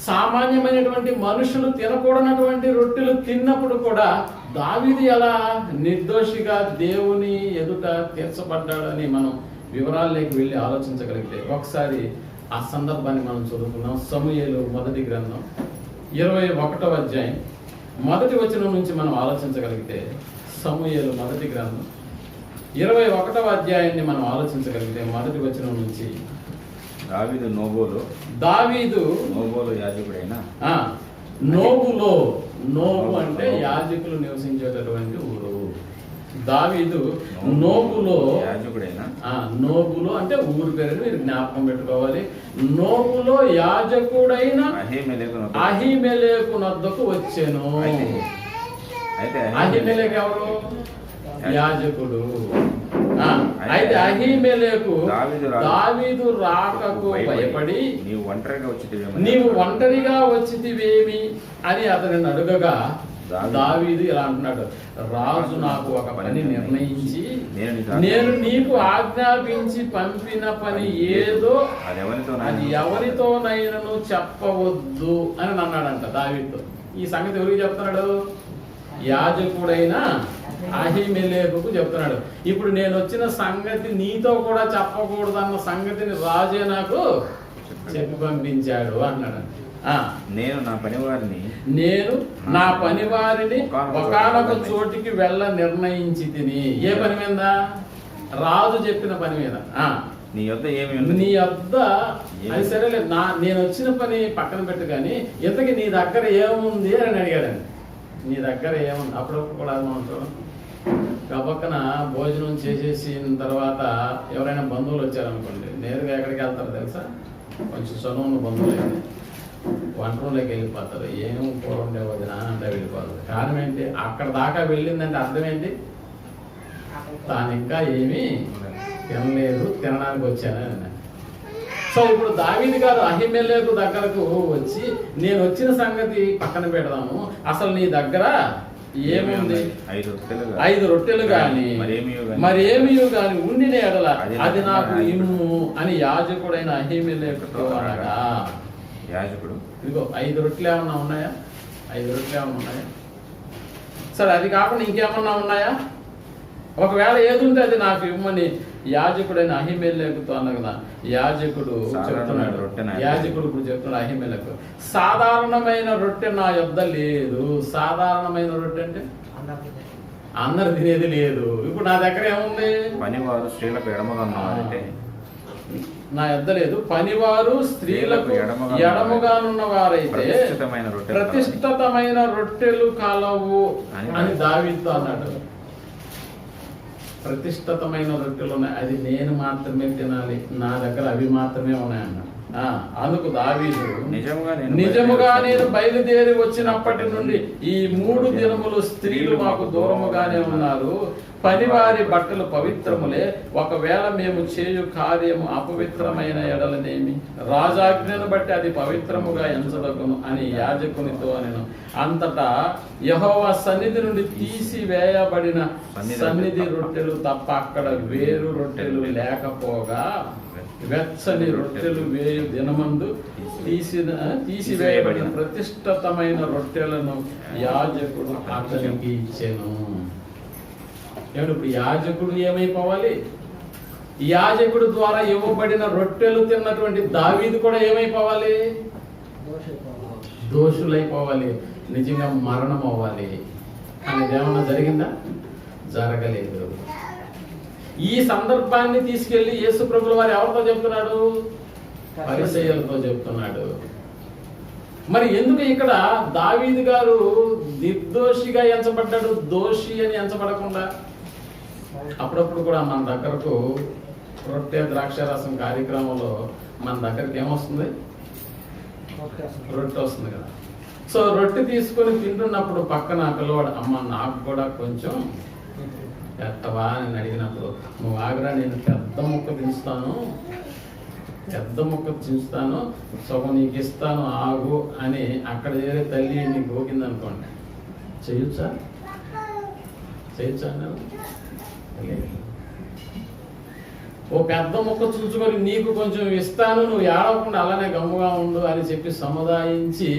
సామాన్యమైనటువంటి మనుషులు తినకూడనటువంటి రొట్టెలు తిన్నప్పుడు కూడా దావీదు ఎలా నిర్దోషిగా దేవుని ఎదుట తీర్చబడ్డాడని మనం వివరాల్లోకి వెళ్ళి ఆలోచించగలిగితే ఒకసారి ఆ సందర్భాన్ని మనం చదువుకున్నాం. సమూయేలు మొదటి గ్రంథం 21వ అధ్యాయం మొదటి వచనం నుంచి మనం ఆలోచించగలిగితే సమూయేలు మొదటి గ్రంథం 21వ అధ్యాయాన్ని మనం ఆలోచించగలిగితే మొదటి వచనం నుంచి దావీదు నోబోలు యాజకుడైనా నోబు అంటే యాజకులు నివసించేటటువంటి ఊరు. దావీదు నోబులో యాజకుడైనా, నోబులో అంటే ఊరు పేరు మీరు జ్ఞాపకం పెట్టుకోవాలి. నోబులో యాజకుడైన అహీమెలెకు నొద్దకు వచ్చెను. అహీమెలెకు ఎవరు? యాజకుడు. అయితే అహీమెలెకు దావీదు రాకకు భయపడి నీవు ఒంటరిగా వచ్చితివేమి అని అతనిని అడుగగా దావీదు ఇలా అంటున్నాడు, రాజు నాకు ఒక పని నిర్ణయించి నేను నీకు ఆజ్ఞాపించి పంపిన పని ఏదో అది ఎవరితోనైనను చెప్పవద్దు అని అన్నాడంట దావీదుతో. ఈ సంగతి ఎవరికి చెప్తున్నాడు? యాజకుడైన అహీమెలెకుకు చెప్తున్నాడు. ఇప్పుడు నేను వచ్చిన సంగతి నీతో కూడా చెప్పకూడదన్న సంగతిని రాజే నాకు చెప్పి పంపించాడు అన్నాడు. నేను నా పనివారిని ఒకానొక చోటికి వెళ్ళ నిర్ణయించి తిని. ఏ పని మీద? రాజు చెప్పిన పని మీద. నీ యొద్ద అది సరేలే, నేను వచ్చిన పని పక్కన పెట్టు కానీ ఇంతకీ నీ దగ్గర ఏముంది అని అడిగాడండి. నీ దగ్గర ఏముంది? అప్పుడప్పుడు కూడా అనుకుంటాం గబక్కన భోజనం చేసేసిన తర్వాత ఎవరైనా బంధువులు వచ్చారనుకోండి, నేరుగా ఎక్కడికి వెళ్తారు తెలుసా? కొంచెం చనువున్న బంధువులు అయితే వంట రూమ్లోకి వెళ్ళిపోతారు. ఏం కూర ఉండేవద్దునా అంటే వెళ్ళిపోతారు. కారణం ఏంటి? అక్కడ దాకా వెళ్ళిందంటే అర్థం ఏంటి? తాను ఇంకా ఏమీ తినలేదు, తినడానికి వచ్చానని. సో ఇప్పుడు దావీదు గారు అహీమెలెకు దగ్గరకు వచ్చి నేను వచ్చిన సంగతి పక్కన పెడదాము, అసలు నీ దగ్గర ఏముంది? 5 రొట్టెలు గాని మరేమియు గాని ఉండిన ఎడల అది నాకు ఇమ్ము అని యాజకుడైన అహీమెలెకుతో అనగా, యాజకుడు ఇదిగో 5 రొట్టెలు ఏమన్నా ఉన్నాయా? 5 రొట్టెలు ఏమన్నా ఉన్నాయా? సరే, అది కాకుండా ఇంకేమన్నా ఉన్నాయా? ఒకవేళ ఏదుంటే అది నాకు ఇవ్వమని యాజకుడైన అహీమెలెకుతో అనగా యాజకుడు చెప్తున్నాడు. యాజకుడు ఇప్పుడు చెప్తున్నాడు అహీమెలెకు, సాధారణమైన రొట్టె నా యొద్ద లేదు. సాధారణమైన రొట్టె అంటే అందరు తినేది లేదు. ఇప్పుడు నా దగ్గర ఏముంది? పనివారు స్త్రీలకు ఎడమగా ఉన్నవారంటే నా యొద్ద లేదు. పనివారు స్త్రీలకు ఎడముగానున్న వారైతే ప్రతిష్ఠితమైన రొట్టెలు కలవు అని దావీదుతో అన్నాడు. ప్రతిష్ఠితమైన రొట్టెలు ఉన్నాయి, అది నేను మాత్రమే తినాలి, నా దగ్గర అవి మాత్రమే ఉన్నాయన్నాడు. అందుకు దావీదు నిజముగా నేను బయలుదేరి వచ్చినప్పటి నుండి ఈ 3 దినములు స్త్రీలు మాకు దూరముగానే ఉన్నారు. పనివారి బట్టలు పవిత్రములే, ఒకవేళ మేము చేయు కార్యము అపవిత్రమైన ఎడలనేమి రాజాజ్ఞను బట్టి అది పవిత్రముగా ఎంచదగును అని యాజకునితో అనెను. అంతటా యెహోవా సన్నిధి నుండి తీసివేయబడిన సన్నిధి రొట్టెలు తప్ప అక్కడ వేరు రొట్టెలు లేకపోగా వెచ్చని రొట్టెలు వేయు దినమందు తీసివేయబడిన ప్రతిష్ఠితమైన రొట్టెలను యాజకుడు అతనికి ఇచ్చెను. ఇప్పుడు యాజకుడు ఏమైపోవాలి? యాజకుడు ద్వారా ఇవ్వబడిన రొట్టెలు తిన్నటువంటి దావీదు కూడా ఏమైపోవాలి? దోషులైపోవాలి, నిజంగా మరణం అవ్వాలి. అనేది ఏమన్నా జరిగిందా? జరగలేదు. ఈ సందర్భాన్ని తీసుకెళ్లి యేసు ప్రభుల వారు ఎవరితో చెప్తున్నాడు? పరిసయ్యులతో చెప్తున్నాడు. మరి ఎందుకు ఇక్కడ దావీదు గారు నిర్దోషిగా ఎంచబడ్డాడు, దోషి అని ఎంచబడకుండా? అప్పుడప్పుడు కూడా మన దగ్గరకు రొట్టె ద్రాక్షారసం కార్యక్రమంలో మన దగ్గరికి ఏమొస్తుంది? రొట్టె వస్తుంది కదా. సో రొట్టె తీసుకొని తింటున్నప్పుడు పక్కన పిల్లవాడు, అమ్మ నాకు కూడా కొంచెం పెట్టవా అని అడిగినప్పుడు, నువ్వు ఆగరా, నేను పెద్ద ముక్క దించుతాను, సగం నీకు ఇస్తాను, ఆగు అని అక్కడ చేరే తల్లి నీకు గోకింది అనుకోండి, చేయొచ్చా అన్నారు? ఓ పెద్ద ముక్క చుంచుకొని నీకు కొంచెం ఇస్తాను, నువ్వు ఏడవకుండా అలానే గమ్ముగా ఉండు అని చెప్పి సముదాయించి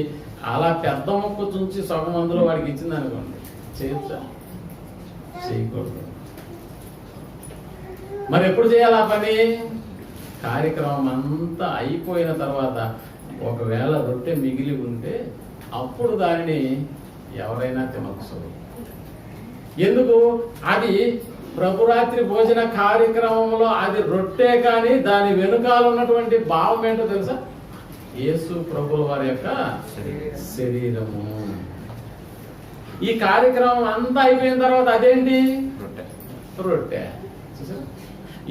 అలా పెద్ద ముక్క చుంచి సగం అందులో వాడికి ఇచ్చింది అనుకోండి, చేయొచ్చా? చేయకూడదు. మరి ఎప్పుడు చేయాలి ఆ పని? కార్యక్రమం అంతా అయిపోయిన తర్వాత ఒకవేళ రొట్టె మిగిలి ఉంటే అప్పుడు దానిని ఎవరైనా తినవచ్చు. ఎందుకు? అది ప్రభురాత్రి భోజన కార్యక్రమంలో అది రొట్టె, కానీ దాని వెనుకాల ఉన్నటువంటి భావం ఏంటో తెలుసా? యేసు ప్రభుల వారి యొక్క శరీరము. ఈ కార్యక్రమం అంతా అయిపోయిన తర్వాత అదేంటి? రొట్టె.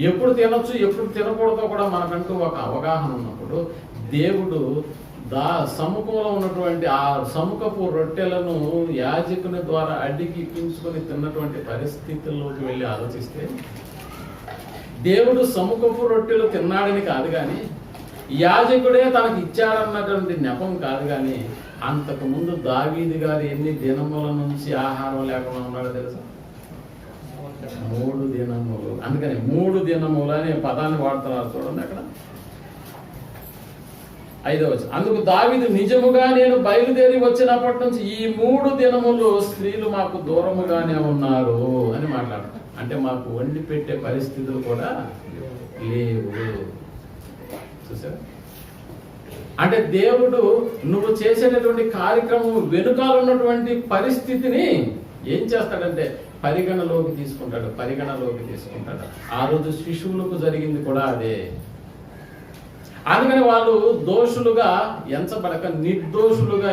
ఎప్పుడు తినొచ్చు, ఎప్పుడు తినకూడదో కూడా మనకంటూ ఒక అవగాహన ఉన్నప్పుడు దేవుడు సముఖంలో ఉన్నటువంటి ఆ సముఖపు రొట్టెలను యాజకుని ద్వారా అడ్డికి పీల్చుకొని తిన్నటువంటి పరిస్థితుల్లోకి వెళ్ళి ఆలోచిస్తే, దేవుడు సముఖపు రొట్టెలు తిన్నాడని కాదు కానీ, యాజకుడే తనకి ఇచ్చాడన్నటువంటి నెపం కాదు కానీ, అంతకు ముందు దావీదు గారు ఎన్ని దినముల నుంచి ఆహారం లేకుండా ఉన్నాడో తెలుసా? 3 దినములు. అందుకని 3 దినములు అనే పదాన్ని వాడుతున్నారు చూడండి అక్కడ 5వ వచనం. అందుకు దావీదు నిజముగా నేను బయలుదేరి వచ్చినప్పటి నుంచి ఈ 3 దినములు స్త్రీలు మాకు దూరముగానే ఉన్నారు అని మాట్లాడతారు. అంటే మాకు వండి పెట్టే పరిస్థితులు కూడా లేవు. చూసారా? అంటే దేవుడు నువ్వు చేసేటటువంటి కార్యక్రమం వెనుకాల ఉన్నటువంటి పరిస్థితిని ఏం చేస్తాడంటే పరిగణలోకి తీసుకుంటాడు. ఆ రోజు శిశువులకు జరిగింది కూడా అదే. అందుకని వాళ్ళు దోషులుగా ఎంచబడక నిర్దోషులుగా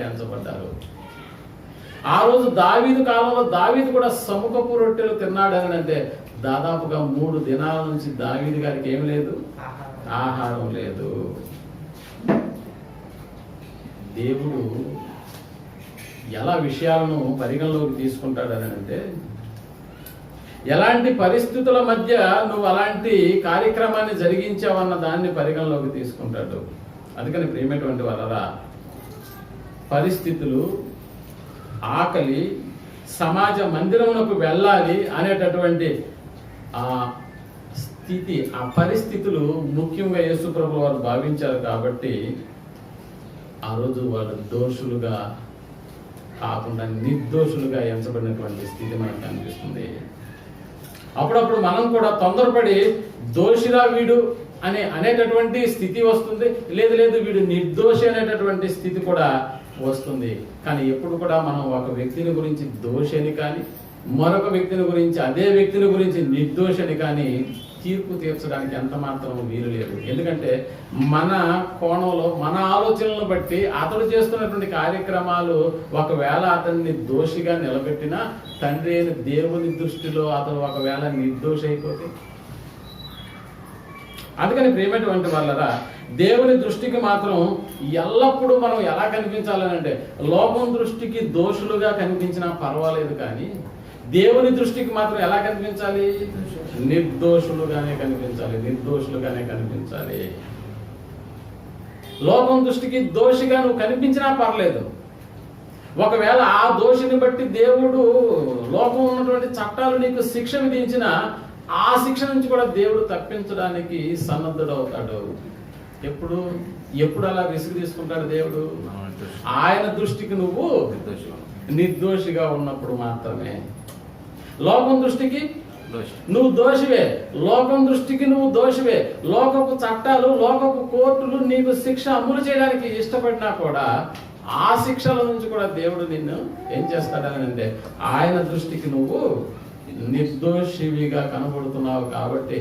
ఎంచబడ్డారు. ఆ రోజు దావీదు కాలంలో దావీదు కూడా సముఖపు రొట్టెలు తిన్నాడని అంటే దాదాపుగా 3 దినాల నుంచి దావీదు గారికి ఏమి లేదు? ఆహారం లేదు. దేవుడు ఎలా విషయాలను పరిగణలోకి తీసుకుంటాడని అంటే, ఎలాంటి పరిస్థితుల మధ్య నువ్వు అలాంటి కార్యక్రమాన్ని జరిగించావన్న దాన్ని పరిగణలోకి తీసుకుంటాడు. అందుకని ప్రియమైనటువంటి వాళ్ళరా, పరిస్థితులు, ఆకలి, సమాజ మందిరమునకు వెళ్ళాలి అనేటటువంటి ఆ స్థితి, ఆ పరిస్థితులు ముఖ్యంగా యేసు ప్రభువు వారు భావించారు. కాబట్టి ఆ రోజు వాళ్ళు దోషులుగా కాకుండా నిర్దోషులుగా ఎంచబడినటువంటి స్థితి మనకు కనిపిస్తుంది. అప్పుడప్పుడు మనం కూడా తొందరపడి దోషిరా వీడు అనేటటువంటి స్థితి వస్తుంది. లేదు వీడు నిర్దోషి అనేటటువంటి స్థితి కూడా వస్తుంది. కానీ ఎప్పుడు కూడా మనం ఒక వ్యక్తిని గురించి దోషి అని కానీ, మరొక వ్యక్తిని గురించి అదే వ్యక్తిని గురించి నిర్దోషి అని కానీ తీర్పు తీర్చడానికి ఎంత మాత్రం వీలు లేదు. ఎందుకంటే మన కోణంలో మన ఆలోచనలను బట్టి అతడు చేస్తున్నటువంటి కార్యక్రమాలు ఒకవేళ అతన్ని దోషిగా నిలబెట్టినా తండ్రి అయిన దేవుని దృష్టిలో అతను ఒకవేళ నిర్దోషి అయిపోతే, అందుకని ప్రియమైనటువంటి వాళ్ళరా దేవుని దృష్టికి మాత్రం ఎల్లప్పుడూ మనం ఎలా కనిపించాలని అంటే లోకం దృష్టికి దోషులుగా కనిపించినా పర్వాలేదు, కానీ దేవుని దృష్టికి మాత్రం ఎలా కనిపించాలి? నిర్దోషులుగానే కనిపించాలి, నిర్దోషులుగానే కనిపించాలి. లోకం దృష్టికి దోషిగా నువ్వు కనిపించినా పర్లేదు, ఒకవేళ ఆ దోషిని బట్టి దేవుడు లోకం ఉన్నటువంటి చట్టాలు నీకు శిక్ష విధించినా ఆ శిక్ష నుంచి కూడా దేవుడు తప్పించడానికి సన్నద్ధుడవుతాడు. ఎప్పుడు అలా విసుగు తీసుకుంటాడు దేవుడు? ఆయన దృష్టికి నువ్వు నిర్దోషిగా ఉన్నప్పుడు మాత్రమే. లోకం దృష్టికి నువ్వు దోషివే, లోకం దృష్టికి నువ్వు దోషివే. లోకపు చట్టాలు, లోకపు కోర్టులు నీకు శిక్ష అమలు చేయడానికి ఇష్టపడినా కూడా ఆ శిక్షల నుంచి కూడా దేవుడు నిన్ను ఏం చేస్తాడని అంటే ఆయన దృష్టికి నువ్వు నిర్దోషివిగా కనబడుతున్నావు. కాబట్టి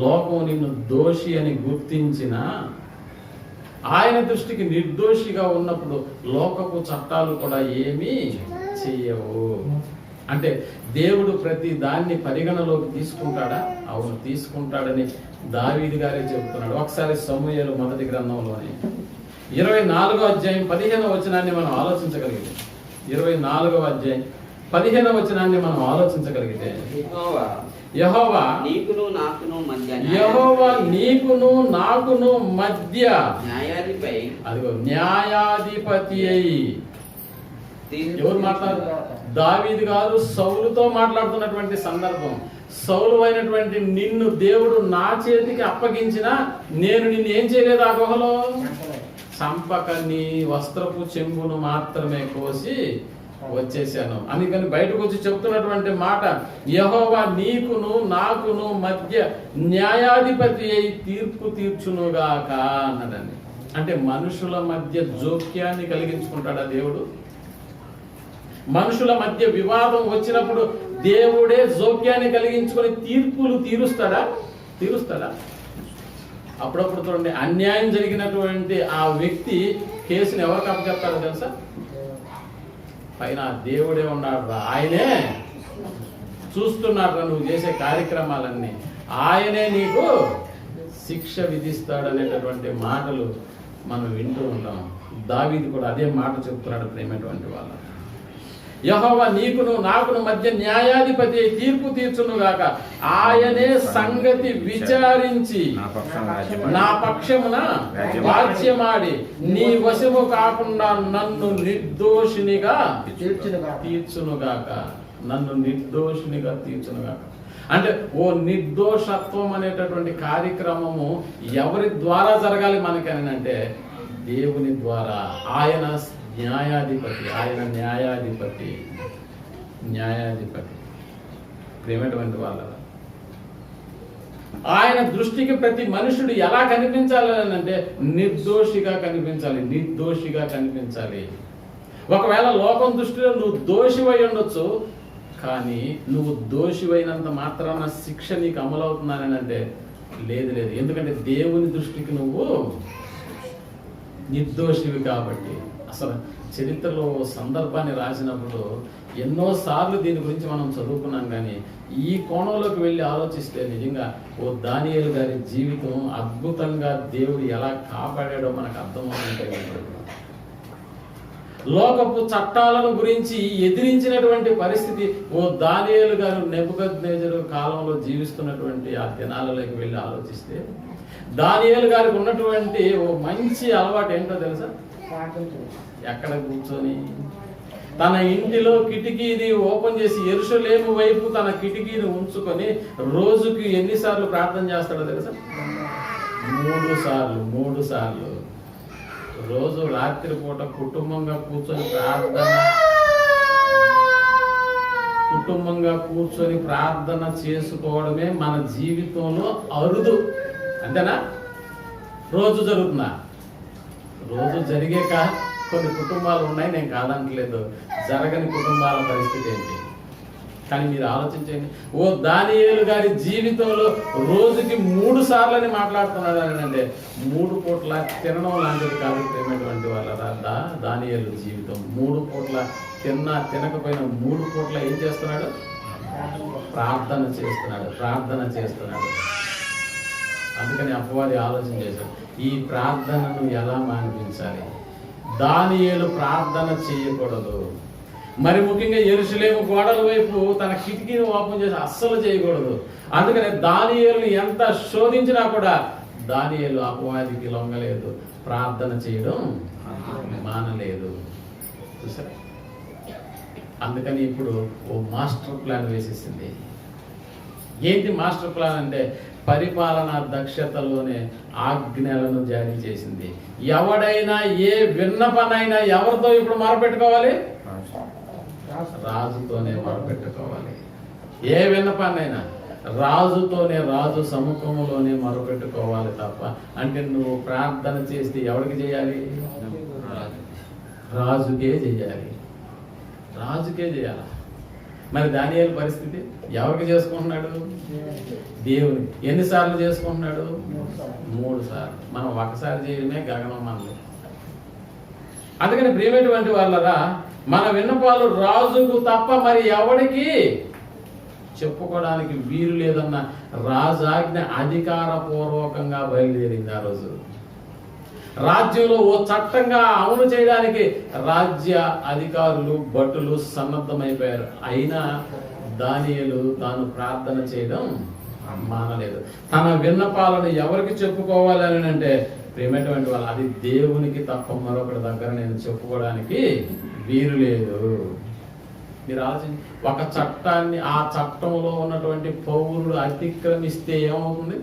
లోకం నిన్ను దోషి అని గుర్తించిన ఆయన దృష్టికి నిర్దోషిగా ఉన్నప్పుడు లోకపు చట్టాలు కూడా ఏమీ చెయ్యవు. అంటే దేవుడు ప్రతి దాన్ని పరిగణలోకి తీసుకుంటాడా? అవును, తీసుకుంటాడని దావీదు గారే చెబుతున్నాడు. ఒకసారి సమూయేలు మొదటి గ్రంథంలోని 24వ అధ్యాయం 15వ వచనాన్ని మనం ఆలోచించగలిగితే, 24వ అధ్యాయం 15వ వచనాన్ని మనం ఆలోచించగలిగితే, యెహోవా నీకును నాకును మధ్య న్యాయాధిపతి అయి. ఎవరు మాట్లాడు? దావీదు గారు సౌలుతో మాట్లాడుతున్నటువంటి సందర్భం. సౌలు అయినటువంటి నిన్ను దేవుడు నా చేతికి అప్పగించినా నేను నిన్ను ఏం చేయలేదు, ఆ గుహలో చంపక నీ వస్త్రపు చెంగును మాత్రమే కోసి వచ్చేసాను. అందుకని బయటకు వచ్చి చెప్తున్నటువంటి మాట, యెహోవా నీకును నాకును మధ్య న్యాయాధిపతి అయి తీర్పు తీర్చునుగాక అన్నదండి. అంటే మనుషుల మధ్య జోక్యాన్ని కలిగించుకుంటాడా దేవుడు? మనుషుల మధ్య వివాదం వచ్చినప్పుడు దేవుడే జోక్యాన్ని కలిగించుకొని తీర్పులు తీరుస్తాడా? అప్పుడప్పుడు చూడండి, అన్యాయం జరిగినటువంటి ఆ వ్యక్తి కేసుని ఎవరికి అప్పచెప్తాడో తెలుసా? పైన దేవుడే ఉన్నాడు, ఆయనే చూస్తున్నాడు నువ్వు చేసే కార్యక్రమాలన్నీ, ఆయనే నీకు శిక్ష విధిస్తాడు అనేటటువంటి మాటలు మనం వింటూ ఉంటాం. దావీదు కూడా అదే మాట చెప్తున్నాడు. ప్రేమటువంటి వాళ్ళ యెహోవా నీకును నాకును మధ్య న్యాయాధిపతి తీర్పు తీర్చునుగాక, ఆయనే సంగతి విచారించి నా పక్షమున వాచ్యమాడి నీ వశము కాకుండా నన్ను నిర్దోషినిగా తీర్చునుగాక, నన్ను నిర్దోషినిగా తీర్చునుగాక. అంటే ఓ నిర్దోషత్వం అనేటటువంటి కార్యక్రమము ఎవరి ద్వారా జరగాలి మనకని అంటే దేవుని ద్వారా. ఆయన న్యాయాధిపతి, ఆయన న్యాయాధిపతి. ప్రేమటువంటి వాళ్ళ ఆయన దృష్టికి ప్రతి మనుషుడు ఎలా కనిపించాలి అంటే నిర్దోషిగా కనిపించాలి. ఒకవేళ లోకం దృష్టిలో నువ్వు దోషివై ఉండొచ్చు, కానీ నువ్వు దోషివైనంత మాత్రాన శిక్ష నీకు అమలవుతున్నానని అంటే లేదు. ఎందుకంటే దేవుని దృష్టికి నువ్వు నిర్దోషివి కాబట్టి. అసలు చరిత్రలో సందర్భాన్ని రాసినప్పుడు ఎన్నోసార్లు దీని గురించి మనం చదువుకున్నాం, కానీ ఈ కోణంలోకి వెళ్ళి ఆలోచిస్తే నిజంగా ఓ దానియేలు గారి జీవితం అద్భుతంగా దేవుడు ఎలా కాపాడాడో మనకు అర్థమవుతుంటే, లోకపు చట్టాలను గురించి ఎదిరించినటువంటి పరిస్థితి ఓ దానియేలు గారు నెబుకద్నెజరు కాలంలో జీవిస్తున్నటువంటి ఆ దినాలలోకి వెళ్ళి ఆలోచిస్తే, దానియేలు గారికి ఉన్నటువంటి ఓ మంచి అలవాటు ఏంటో తెలుసా? ఎక్కడ కూర్చొని తన ఇంటిలో కిటికీని ఓపెన్ చేసి యెరూషలేము వైపు తన కిటికీని ఉంచుకొని రోజుకి ఎన్నిసార్లు ప్రార్థన చేస్తాడో తెలుసా? 3 సార్లు. రోజు రాత్రి పూట కుటుంబంగా కూర్చొని ప్రార్థన చేసుకోవడమే మన జీవితంలో అరుదు. అంతేనా? రోజు జరుగుతుందా? రోజు జరిగే కొన్ని కుటుంబాలు ఉన్నాయి, నేను కాదంటలేదు. జరగని కుటుంబాల పరిస్థితి ఏంటి? కానీ మీరు ఆలోచించండి, ఓ దానియేలు గారి జీవితంలో రోజుకి 3 సార్లని మాట్లాడుతున్నాడు అని అంటే 3 పూట్ల తినడం లాంటిది కాదు ప్రేమటువంటి వాళ్ళ దానియేలు జీవితం. 3 పూట్ల తినకపోయినా 3 పూట్ల ఏం చేస్తున్నాడు? ప్రార్థన చేస్తున్నాడు. అందుకని అపవాది ఆలోచన చేశాడు, ఈ ప్రార్థనను ఎలా మాన్పించాలి? దానియేలు ప్రార్థన చేయకూడదు. మరి ముఖ్యంగా యెరూషలేము గోడల వైపు తన కిటికీని ఓపెన్ చేసి అస్సలు చేయకూడదు. అందుకని దానియేలుని ఎంత శోధించినా కూడా దానియేలు అపవాదికి లొంగలేదు, ప్రార్థన చేయడం మానలేదు. చూసారా? అందుకని ఇప్పుడు ఓ మాస్టర్ ప్లాన్ వేసేసింది. ఏంటి మాస్టర్ ప్లాన్ అంటే పరిపాలనా దక్షతలోనే ఆజ్ఞలను జారీ చేసింది. ఎవడైనా ఏ విన్నపనైనా ఎవరితో ఇప్పుడు మొరపెట్టుకోవాలి? రాజుతోనే మొరపెట్టుకోవాలి. ఏ విన్నపాన్నైనా రాజుతోనే, రాజు సముఖంలోనే మొరపెట్టుకోవాలి తప్ప. అంటే నువ్వు ప్రార్థన చేస్తే ఎవరికి చేయాలి? రాజుకే చేయాలి. మరి దానియేలు పరిస్థితి ఎవరికి చేసుకుంటున్నాడు? దేవుని. ఎన్నిసార్లు చేసుకుంటున్నాడు? 3 సార్లు. మనం ఒకసారి చేయడమే గగనం మనది. అందుకని ప్రియమైనటువంటి వాళ్ళరా, మన విన్నపాలు రాజుకు తప్ప మరి ఎవరికి చెప్పుకోవడానికి వీలు లేదన్న రాజాజ్ఞ అధికారపూర్వకంగా బయలుదేరింది. ఆ రోజు రాజ్యంలో ఓ చట్టంగా అమలు చేయడానికి రాజ్య అధికారులు, భటులు సన్నద్ధమైపోయారు. అయినా దానియేలు తాను ప్రార్థన చేయడం మానలేదు. తన విన్నపాలను ఎవరికి చెప్పుకోవాలని అంటే ప్రేమటువంటి వాళ్ళు, అది దేవునికి తప్ప మరొకటి దగ్గర నేను చెప్పుకోవడానికి వీలు లేదు. మీరు ఆలోచించి, ఒక చట్టాన్ని ఆ చట్టంలో ఉన్నటువంటి పౌరులు అతిక్రమిస్తే ఏమవుతుంది?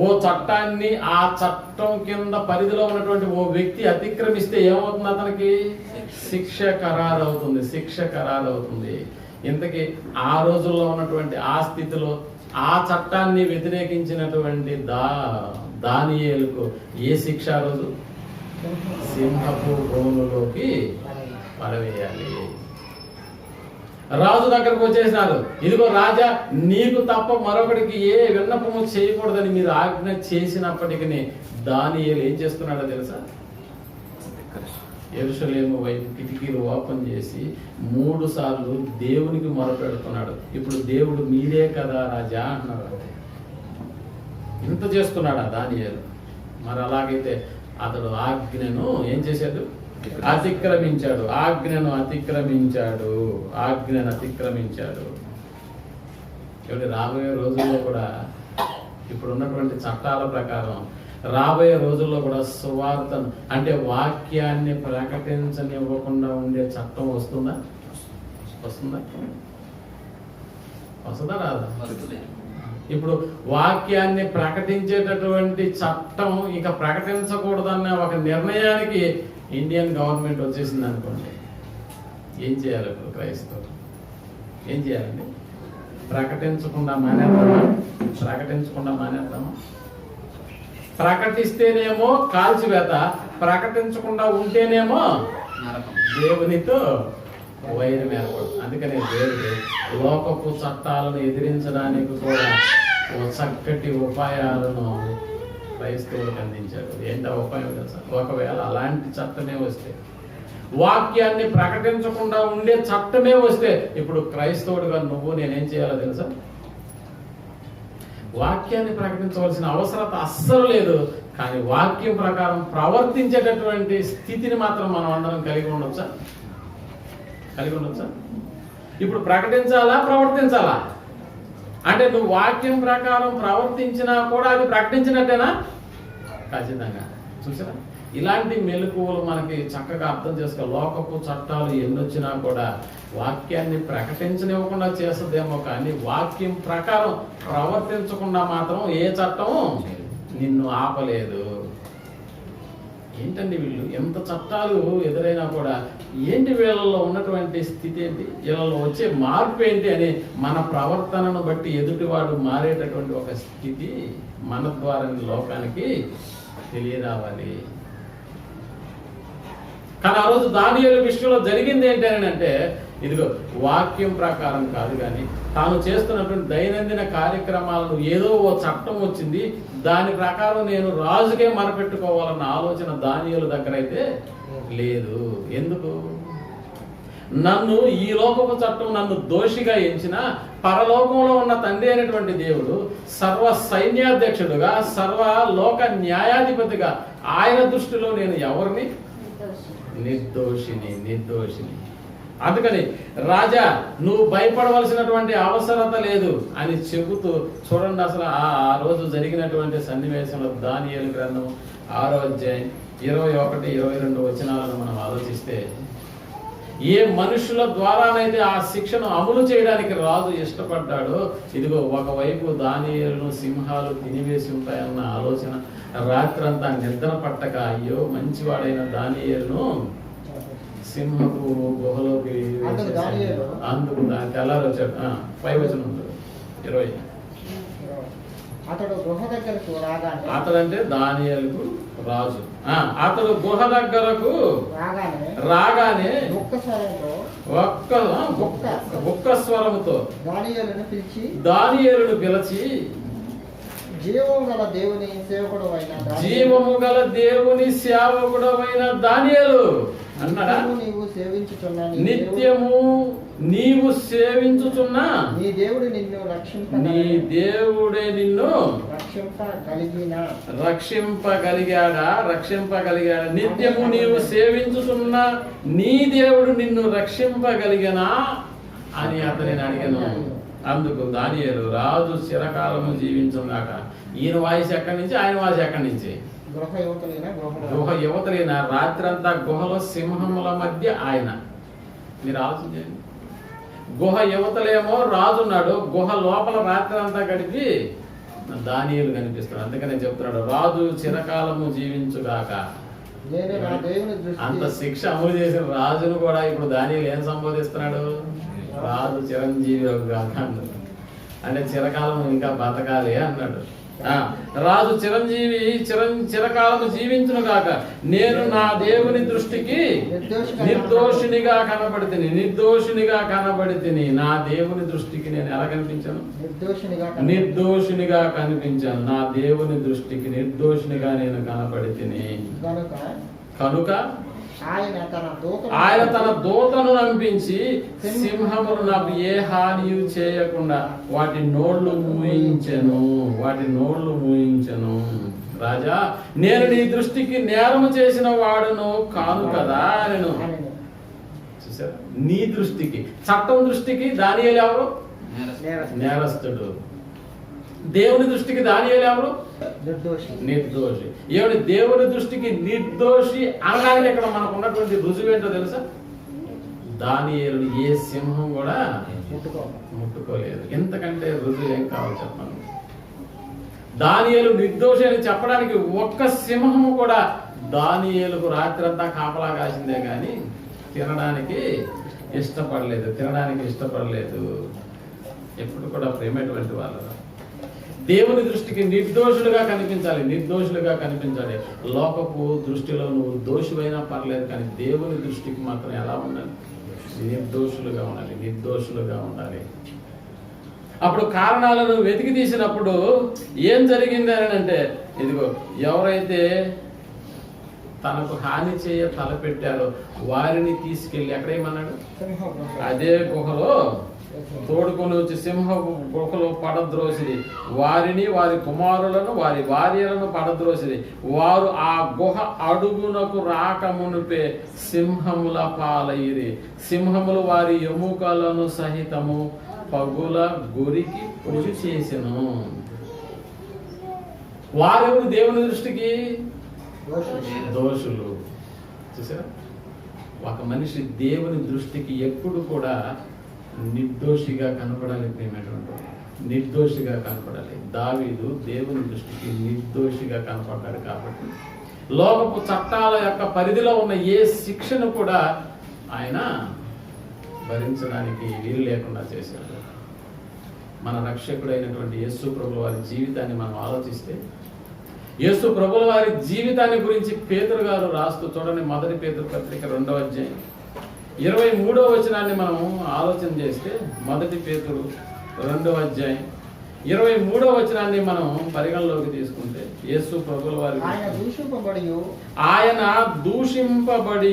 ఓ చట్టాన్ని ఆ చట్టం కింద పరిధిలో ఉన్నటువంటి ఓ వ్యక్తి అతిక్రమిస్తే ఏమవుతుంది? అతనికి శిక్ష ఖరారవుతుంది. ఇంతకీ ఆ రోజుల్లో ఉన్నటువంటి ఆ స్థితిలో ఆ చట్టాన్ని వ్యతిరేకించినటువంటి దానియేలుకు ఏ శిక్ష? రోజు సింహపు గోనులోకి పడవేయాలి. రాజు దగ్గరకు వచ్చేసినారు, ఇదిగో రాజా, నీకు తప్ప మరొకటికి ఏ విన్నపము చేయకూడదని మీరు ఆజ్ఞ చేసినప్పటికీ దానియేలు ఏం చేస్తున్నాడో తెలుసా? యెరూషలేము వైపు కిటికీలు ఓపెన్ చేసి 3 సార్లు దేవునికి మొరపెడుతున్నాడు. ఇప్పుడు దేవుడు మీరే కదా రాజా అన్నాడు. ఇంత చేస్తున్నాడా దానియేలు? మరి అలాగైతే అతడు ఆజ్ఞను ఏం చేశాడు? అతిక్రమించాడు. ఆజ్ఞను అతిక్రమించాడు. రాబోయే రోజుల్లో కూడా ఇప్పుడు ఉన్నటువంటి చట్టాల ప్రకారం రాబోయే రోజుల్లో కూడా సువార్తను అంటే వాక్యాన్ని ప్రకటించనివ్వకుండా ఉండే చట్టం వస్తుందా? రాదా? ఇప్పుడు వాక్యాన్ని ప్రకటించేటటువంటి చట్టం ఇక ప్రకటించకూడదన్న ఒక నిర్ణయానికి ఇండియన్ గవర్నమెంట్ వచ్చేసింది అనుకోండి, ఏం చేయాలి? ఇప్పుడు క్రైస్తవులు ఏం చేయాలండి? ప్రకటించకుండా మానేద్దామా? ప్రకటిస్తేనేమో కాల్చివేత, ప్రకటించకుండా ఉంటేనేమో దేవునితో వైరం ఏర్పడు. అందుకనే దేవుడు లోకపు చట్టాలను ఎదిరించడానికి కూడా ఓ చక్కటి ఉపాయాలను క్రైస్తవులకు అందించాడు. ఏంటో ఉపాయం తెలుసా? ఒకవేళ అలాంటి చట్టమే వస్తే, వాక్యాన్ని ప్రకటించకుండా ఉండే చట్టమే వస్తే, ఇప్పుడు క్రైస్తవుడిగా నువ్వు నేనేం చేయాలో తెలుసా? వాక్యాన్ని ప్రకటించవలసిన అవసరత అస్సలు లేదు. కానీ వాక్యం ప్రకారం ప్రవర్తించేటటువంటి స్థితిని మాత్రం మనం అందరం కలిగి ఉండొచ్చా? ఇప్పుడు ప్రకటించాలా, ప్రవర్తించాలా? అంటే నువ్వు వాక్యం ప్రకారం ప్రవర్తించినా కూడా అది ప్రకటించినట్టేనా? ఖచ్చితంగా. చూసారా? ఇలాంటి మెలకువలు మనకి చక్కగా అర్థం చేసుకో. లోకపు చట్టాలు ఎన్నొచ్చినా కూడా వాక్యాన్ని ప్రకటించనివ్వకుండా చేస్తుందేమో, కానీ వాక్యం ప్రకారం ప్రవర్తించకుండా మాత్రం ఏ చట్టం నిన్ను ఆపలేదు. ఏంటండి వీళ్ళు ఎంత చట్టాలు ఎదురైనా కూడా ఏంటి వీళ్ళలో ఉన్నటువంటి స్థితి ఏంటి, వీళ్ళలో వచ్చే మార్పు ఏంటి అని మన ప్రవర్తనను బట్టి ఎదుటివాడు మారేటటువంటి ఒక స్థితి మన ద్వారా లోకానికి తెలియరావాలి. కానీ ఆ రోజు దానియేలు విషయంలో జరిగింది ఏంటి అని అంటే, ఇదిగో వాక్యం ప్రకారం కాదు, కానీ తాను చేస్తున్నటువంటి దైనందిన కార్యక్రమాలను ఏదో ఓ చట్టం వచ్చింది, దాని ప్రకారం నేను రాజుకే మరపెట్టుకోవాలన్న ఆలోచన దానియేలు దగ్గర అయితే లేదు. ఎందుకు? నన్ను ఈ లోకపు చట్టం నన్ను దోషిగా ఎంచిన పరలోకంలో ఉన్న తండ్రి అయినటువంటి దేవుడు సర్వ సైన్యాధ్యక్షుడుగా సర్వ లోక న్యాయాధిపతిగా ఆయన దృష్టిలో నేను ఎవరిని? నిర్దోషిని. అందుకని రాజా నువ్వు భయపడవలసినటువంటి అవసరత లేదు అని చెబుతూ చూడండి. అసలు ఆ రోజు జరిగినటువంటి సన్నివేశంలో దానియేలు గ్రంథం 6వ అధ్యాయం 21, 22 వచనాలను మనం ఆలోచిస్తే, ఏ మనుషుల ద్వారానైతే ఆ శిక్షను అమలు చేయడానికి రాజు ఇష్టపడ్డాడో, ఇదిగో ఒకవైపు దానియేలును సింహాలు తినివేసి ఉంటాయన్న ఆలోచన రాత్రంతా నిద్ర పట్టక, అయ్యో మంచివాడైన దానియేలును సింహపు గుహలోకి అందుకు దాని తెల్లారు వచ్చాడు. 5 వచనం ఉంటుంది 20. అతడు గుహ దగ్గరకు రాగానే, అతడంటే దానియేలుకు రాజు. అతడు గుహ దగ్గరకు రాగానే ఒక్క స్వరముతో దానియేలును పిలిచి, జీవము గల దేవుని సేవకుడవైన దానియేలు అన్నాడా? నిత్యము నీవు సేవించుచున్న నీ దేవుడే నిన్ను రక్షింపగలిగాడా? నిత్యము నీవు సేవించుచున్న నీ దేవుడు నిన్ను రక్షింపగలిగనా అని అతనిని అడిగాను. అందుకు దానియేలు, రాజు చిరకాలము జీవించుగాక. ఈయన వాయిస్ ఎక్కడి నుంచి, ఆయన వాయిస్ ఎక్కడి నుంచి? గుహ యువతలేనా? రాత్రంతా గుహలో సింహముల మధ్య ఆయన. మీరు ఆలోచించండి. గుహ యువతలేమో రాజున్నాడు, గుహ లోపల రాత్రంతా గడిపి దానియేలు కనిపిస్తున్నాడు. అందుకనే చెప్తున్నాడు, రాజు చిరకాలము జీవించుగాక. అంత శిక్ష అమలు చేసిన రాజును కూడా ఇప్పుడు దానియేలు ఏం సంబోధిస్తున్నాడు? రాజు చిరంజీవి గాక అన్నాడు. అంటే చిరకాలం ఇంకా బతకాలి అన్నాడు. రాజు చిరకాలము జీవించును గాక. నేను నా దేవుని దృష్టికి నిర్దోషినిగా కనబడితిని. నా దేవుని దృష్టికి నేను ఎలా కనిపించాను? నిర్దోషినిగా కనిపించాను. నా దేవుని దృష్టికి నిర్దోషినిగా నేను కనబడితిని. కనుక ఆయన తన దూతను నంపించి సింహములు నాకు ఏ హానియు చేయకుండా వాటి నోళ్లు మూయించెను. రాజా, నేను నీ దృష్టికి నేరము చేసిన వాడును కాను కదా నేను. చూసారా? నీ దృష్టికి, చట్టం దృష్టికి దానియేలు ఎవరు? నేరస్తుడు. దేవుని దృష్టికి దానియేలు ఎవరు? నిర్దోషి. ఏమిటి దేవుని దృష్టికి నిర్దోషి అనడానికి ఇక్కడ మనకు ఉన్నటువంటి రుజువు ఏంటో తెలుసా? దానియేలుని ఏ సింహం కూడా ముట్టుకోలేదు. ఎంతకంటే రుజువు ఏం కావాలి చెప్పండి? దానియేలు నిర్దోషి అని చెప్పడానికి ఒక్క సింహము కూడా దానియేలుకు రాత్రంతా కాపలా కాసిందే కానీ తినడానికి ఇష్టపడలేదు. ఎప్పుడు కూడా ప్రేమటువంటి వాళ్ళు దేవుని దృష్టికి నిర్దోషులుగా కనిపించాలి. లోకపు దృష్టిలో నువ్వు దోషువైనా పర్లేదు, కానీ దేవుని దృష్టికి మాత్రం ఎలా ఉండాలి? నిర్దోషులుగా ఉండాలి. అప్పుడు కారణాలను వెతికి తీసినప్పుడు ఏం జరిగింది అని అంటే, ఇదిగో ఎవరైతే తనకు హాని చేయ తలపెట్టారో వారిని తీసుకెళ్లి ఎక్కడేమన్నాడు? అదే గుహలో తోడుకొని వచ్చి సింహ గుహలో పడద్రోసిది. వారిని, వారి కుమారులను, వారి భార్యలను పడద్రోసిది. వారు ఆ గుహ అడుగునకు రాకమునుపే సింహముల పాలయిరి. సింహములు వారి ఎముకలను సహితము పగుల గొరికి పొడి చేసెను. వారెవరు దేవుని దృష్టికి? దోషులు. చూసారా? ఒక మనిషి దేవుని దృష్టికి ఎప్పుడు కూడా నిర్దోషిగా కనపడాలి. నిర్దోషిగా కనపడాలి. దావీదు దేవుని దృష్టికి నిర్దోషిగా కనపడ్డాడు కాబట్టి లోకపు చట్టాల యొక్క పరిధిలో ఉన్న ఏ శిక్షను కూడా ఆయన భరించడానికి వీలు లేకుండా చేశాడు. మన రక్షకుడైనటువంటి యేసు ప్రభుల వారి జీవితాన్ని మనం ఆలోచిస్తే, యేసు ప్రభుల వారి జీవితాన్ని గురించి పేతురు గారు రాస్తూ చూడండి, 1 పేతురు పత్రిక 2వ అధ్యాయం 23వ వచనాన్ని మనం ఆలోచన చేస్తే 1 పేతురు 2వ అధ్యాయం 23వ వచనాన్ని మనం పరిగణలోకి తీసుకుంటే యేసు ప్రభుల వారి ఆయన దూషింపబడి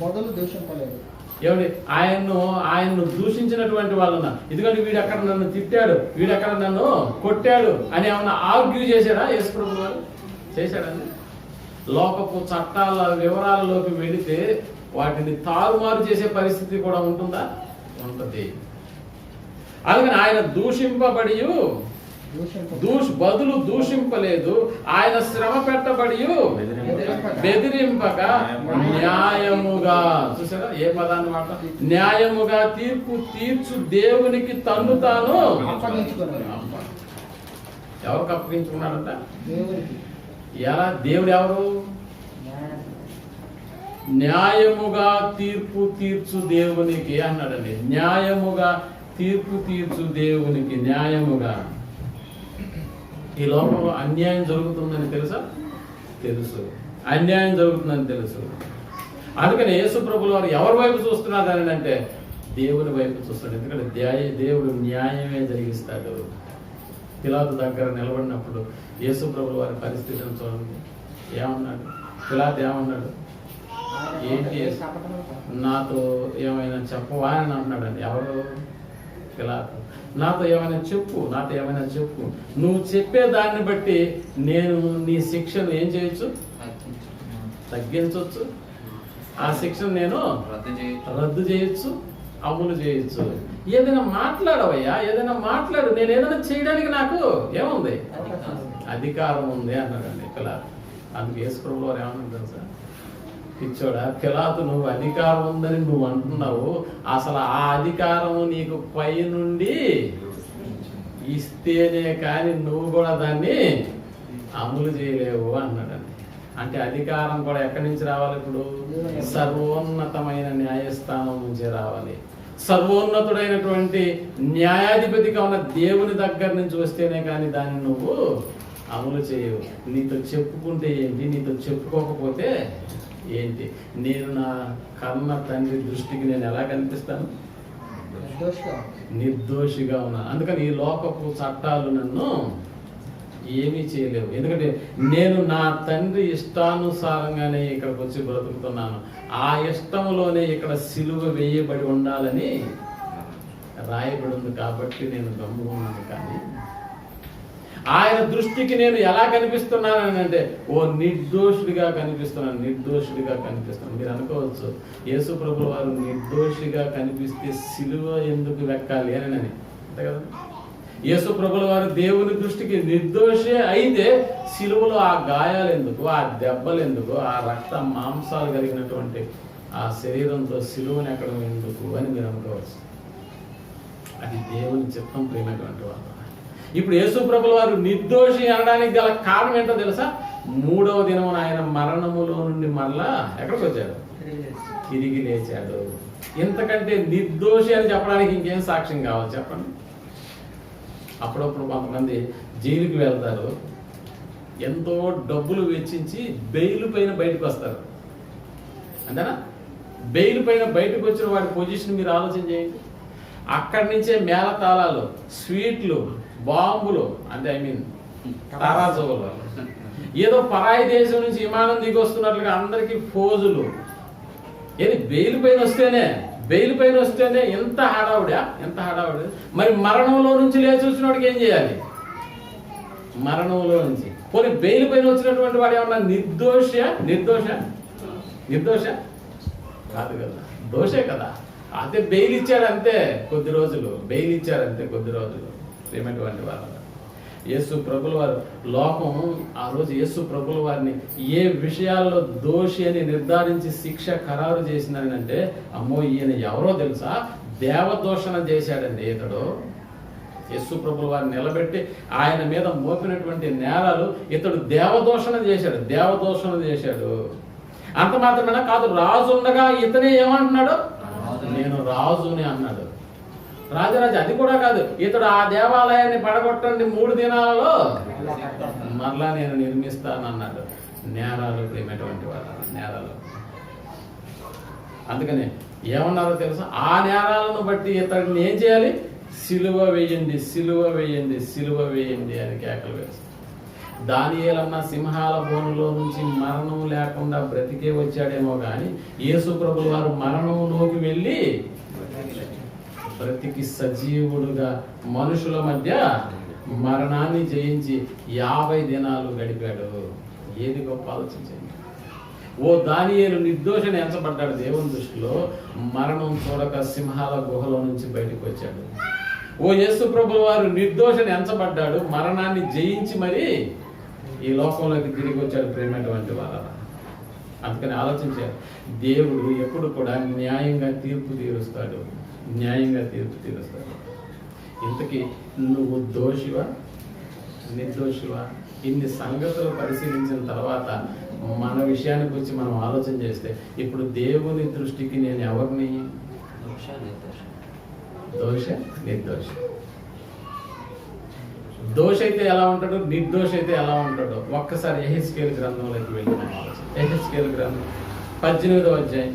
మొదలు దూషింపలేదు. ఏమండి, ఆయన్ను దూషించినటువంటి వాళ్ళన ఎందుకంటే వీడు అక్కడ నన్ను తిట్టాడు, వీడు అక్కడ నన్ను కొట్టాడు అని ఏమన్నా ఆర్గ్యూ చేశాడా యేసు ప్రభుల వారు? చేశాడండి. లోకపు చట్టాల వివరాలలోకి వెళితే వాటిని తారుమారు చేసే పరిస్థితి కూడా ఉంటుందా? ఉంటుంది. అందుకని ఆయన దూషింపబడి బదులు దూషింపలేదు, ఆయన శ్రమ పెట్టబడి బెదిరింపక న్యాయముగా, చూసారా ఏ పదాన్ని మాట, న్యాయముగా తీర్పు తీర్చు దేవునికి తన్ను తాను ఎవరికి అప్పగించుకున్నాడంట? ఎలా? దేవుడు ఎవరు? న్యాయముగా తీర్పు తీర్చు దేవునికి అన్నాడండి. న్యాయముగా తీర్పు తీర్చు దేవునికి. న్యాయముగా. ఈ లోకంలో అన్యాయం జరుగుతుందని తెలుసా? తెలుసు. అన్యాయం జరుగుతుందని తెలుసు. అందుకని యేసు ప్రభుల వారు ఎవరి వైపు చూస్తున్నారని అంటే దేవుని వైపు చూస్తాడు. ఎందుకంటే దేవుడు న్యాయమే జరిగిస్తాడు. పిలాతు దగ్గర నిలబడినప్పుడు యేసు ప్రభుల వారి పరిస్థితిని చూడండి. ఏమన్నాడు పిలాతు? ఏమన్నాడు? ఏంటి, నాతో ఏమైనా చెప్పవా అని అంటున్నాడండి. ఎవరు? పిలాతు. నాతో ఏమైనా చెప్పు, నువ్వు చెప్పే దాన్ని బట్టి నేను నీ శిక్షను ఏం చేయొచ్చు? తగ్గించవచ్చు. ఆ శిక్షను నేను రద్దు చేయొచ్చు, అమలు చేయొచ్చు. ఏదైనా మాట్లాడవయ్యా, ఏదైనా మాట్లాడు, నేను ఏదైనా చేయడానికి నాకు ఏముంది? అధికారం ఉంది అన్నాడండి పిలాతు. అందుకు యేసు ప్రభువు వారు ఏమన్నా తెలుసా? పిచ్చోడా, పిలాతు, నువ్వు అధికారం ఉందని నువ్వు అంటున్నావు, అసలు ఆ అధికారము నీకు పై నుండి ఇస్తేనే కానీ నువ్వు కూడా దాన్ని అమలు చేయలేవు అన్నాడండి. అంటే అధికారం కూడా ఎక్కడి నుంచి రావాలి? ఇప్పుడు సర్వోన్నతమైన న్యాయస్థానం నుంచి రావాలి. సర్వోన్నతుడైనటువంటి న్యాయాధిపతిగా ఉన్న దేవుని దగ్గర నుంచి వస్తేనే కానీ దాన్ని నువ్వు అమలు చేయవు. నీతో చెప్పుకుంటే ఏంటి, నీతో చెప్పుకోకపోతే ఏంటి? నేను నా కన్న తండ్రి దృష్టికి నేను ఎలా కనిపిస్తాను? నిర్దోషిగా ఉన్నా. అందుకని ఈ లోకపు చట్టాలు నన్ను ఏమీ చేయలేవు. ఎందుకంటే నేను నా తండ్రి ఇష్టానుసారంగానే ఇక్కడికి వచ్చి బ్రతుకుతున్నాను. ఆ ఇష్టంలోనే ఇక్కడ సిలువ వేయబడి ఉండాలని రాయబడి ఉంది కాబట్టి నేను గమ్ముకున్నాను. కానీ ఆయన దృష్టికి నేను ఎలా కనిపిస్తున్నాను అంటే నిర్దోషుడిగా కనిపిస్తున్నాను. మీరు అనుకోవచ్చు, యేసు ప్రభుల వారు నిర్దోషిగా కనిపిస్తే సిలువ ఎందుకు వెక్కాలి అని అంతే కదా. యేసు ప్రభుల వారు దేవుని దృష్టికి నిర్దోషే అయితే సిలువలో ఆ గాయాలు ఎందుకు, ఆ దెబ్బలు ఎందుకు, ఆ రక్త మాంసాలు కలిగినటువంటి ఆ శరీరంతో సిలువని ఎక్కడం ఎందుకు అని మీరు అనుకోవచ్చు. అది దేవుని చిత్తం ప్రేమైనటువంటి వాళ్ళు. ఇప్పుడు యేసు ప్రభుల వారు నిర్దోషి అనడానికి గల కారణం ఏంటో తెలుసా? 3వ దినం ఆయన మరణములో నుండి మళ్ళా ఎక్కడికి వచ్చాడు? తిరిగి లేచాడు. ఇంతకంటే నిర్దోషి అని చెప్పడానికి ఇంకేం సాక్ష్యం కావాలి చెప్పండి? అప్పుడప్పుడు కొంతమంది జైలుకి వెళ్తారు, ఎంతో డబ్బులు వెచ్చించి బెయిల్ పైన బయటకు వస్తారు. అంతేనా? బెయిల్ పైన బయటకు వచ్చిన వాడి పొజిషన్ మీరు ఆలోచన చేయండి. అక్కడి నుంచే మేళతాళాలు, స్వీట్లు, బాంబులు, అంటే తారాజువులు, ఏదో పరాయి దేశం నుంచి విమానం దిగి వస్తున్నట్లుగా అందరికీ ఫోజులు. ఏది బెయిల్ పైన వస్తేనే ఎంత హడావుడి. మరి మరణంలో నుంచి లేచి వచ్చినోడికి ఏం చేయాలి? మరణంలో నుంచి పోనీ బెయిల్ పైన వచ్చినటువంటి వాడు ఏమన్నా నిర్దోష కాదు కదా, దోషే కదా. అదే బెయిల్ ఇచ్చాడంతే కొద్ది రోజులు. ప్రేమటువంటి వాళ్ళ యేసు ప్రభుల వారు లోకం ఆ రోజు యేసు ప్రభుల వారిని ఏ విషయాల్లో దోషి అని నిర్ధారించి శిక్ష ఖరారు చేసిందని అంటే, అమ్మో ఈయన ఎవరో తెలుసా? దేవదూషణ చేశాడండి ఇతడు. యేసు ప్రభుల వారిని నిలబెట్టి ఆయన మీద మోపినటువంటి నేరాలు ఇతడు దేవదూషణ చేశాడు. అంత మాత్రమేనా కాదు, రాజు ఉండగా ఇతనే ఏమంటున్నాడు? నేను రాజుని అన్నాడు. రాజరాజు అది కూడా కాదు, ఇతడు ఆ దేవాలయాన్ని పడగొట్టండి 3 దినాలలో మరలా నేను నిర్మిస్తానన్నాడు. నేరాలు ప్రేమటువంటి వాళ్ళ నేరాలు. అందుకనే ఏమన్నారో తెలుసా, ఆ నేరాలను బట్టి ఇతడిని ఏం చేయాలి, సిలువ వేయండి, సిలువ వేయండి, సిలువ వేయండి అని కేకలు వేస్తారు. దానియేలన్న సింహాల బోనులో నుంచి మరణం లేకుండా బ్రతికే వచ్చాడేమో కానీ యేసు ప్రభుల వారు మరణంలోకి వెళ్ళి బ్రతికి సజీవుడుగా మనుషుల మధ్య మరణాన్ని జయించి 50 దినాలు గడిపాడు. ఏది గొప్ప ఆలోచించండి. ఓ దానియేలు నిర్దోషిని ఎంచబడ్డాడు దేవుని దృష్టిలో, మరణం చూడక సింహాల గుహలో నుంచి బయటకు వచ్చాడు. ఓ యేసు ప్రభుల వారు నిర్దోషిని ఎంచబడ్డాడు, మరణాన్ని జయించి మరి ఈ లోకంలోకి తిరిగి వచ్చాడు. ప్రేమటువంటి వారు అందుకని ఆలోచించారు, దేవుడు ఎప్పుడు కూడా న్యాయంగా తీర్పు తీరుస్తాడు, న్యాయంగా తీర్పు తీరుస్తాడు. ఇంతకీ నువ్వు దోషివా నిర్దోషివా? ఇన్ని సంగతులు పరిశీలించిన తర్వాత మన విషయానికి వచ్చి మనం ఆలోచన చేస్తే ఇప్పుడు దేవుని దృష్టికి నేను ఎవరిని? దోష నిర్దోష. దోష అయితే ఎలా ఉంటాడు, నిర్దోష అయితే ఎలా ఉంటాడో ఒక్కసారి యెహెజ్కేలు గ్రంథంలోకి వెళ్ళి మనం ఆలోచన. యెహెజ్కేలు గ్రంథం 18వ అధ్యాయం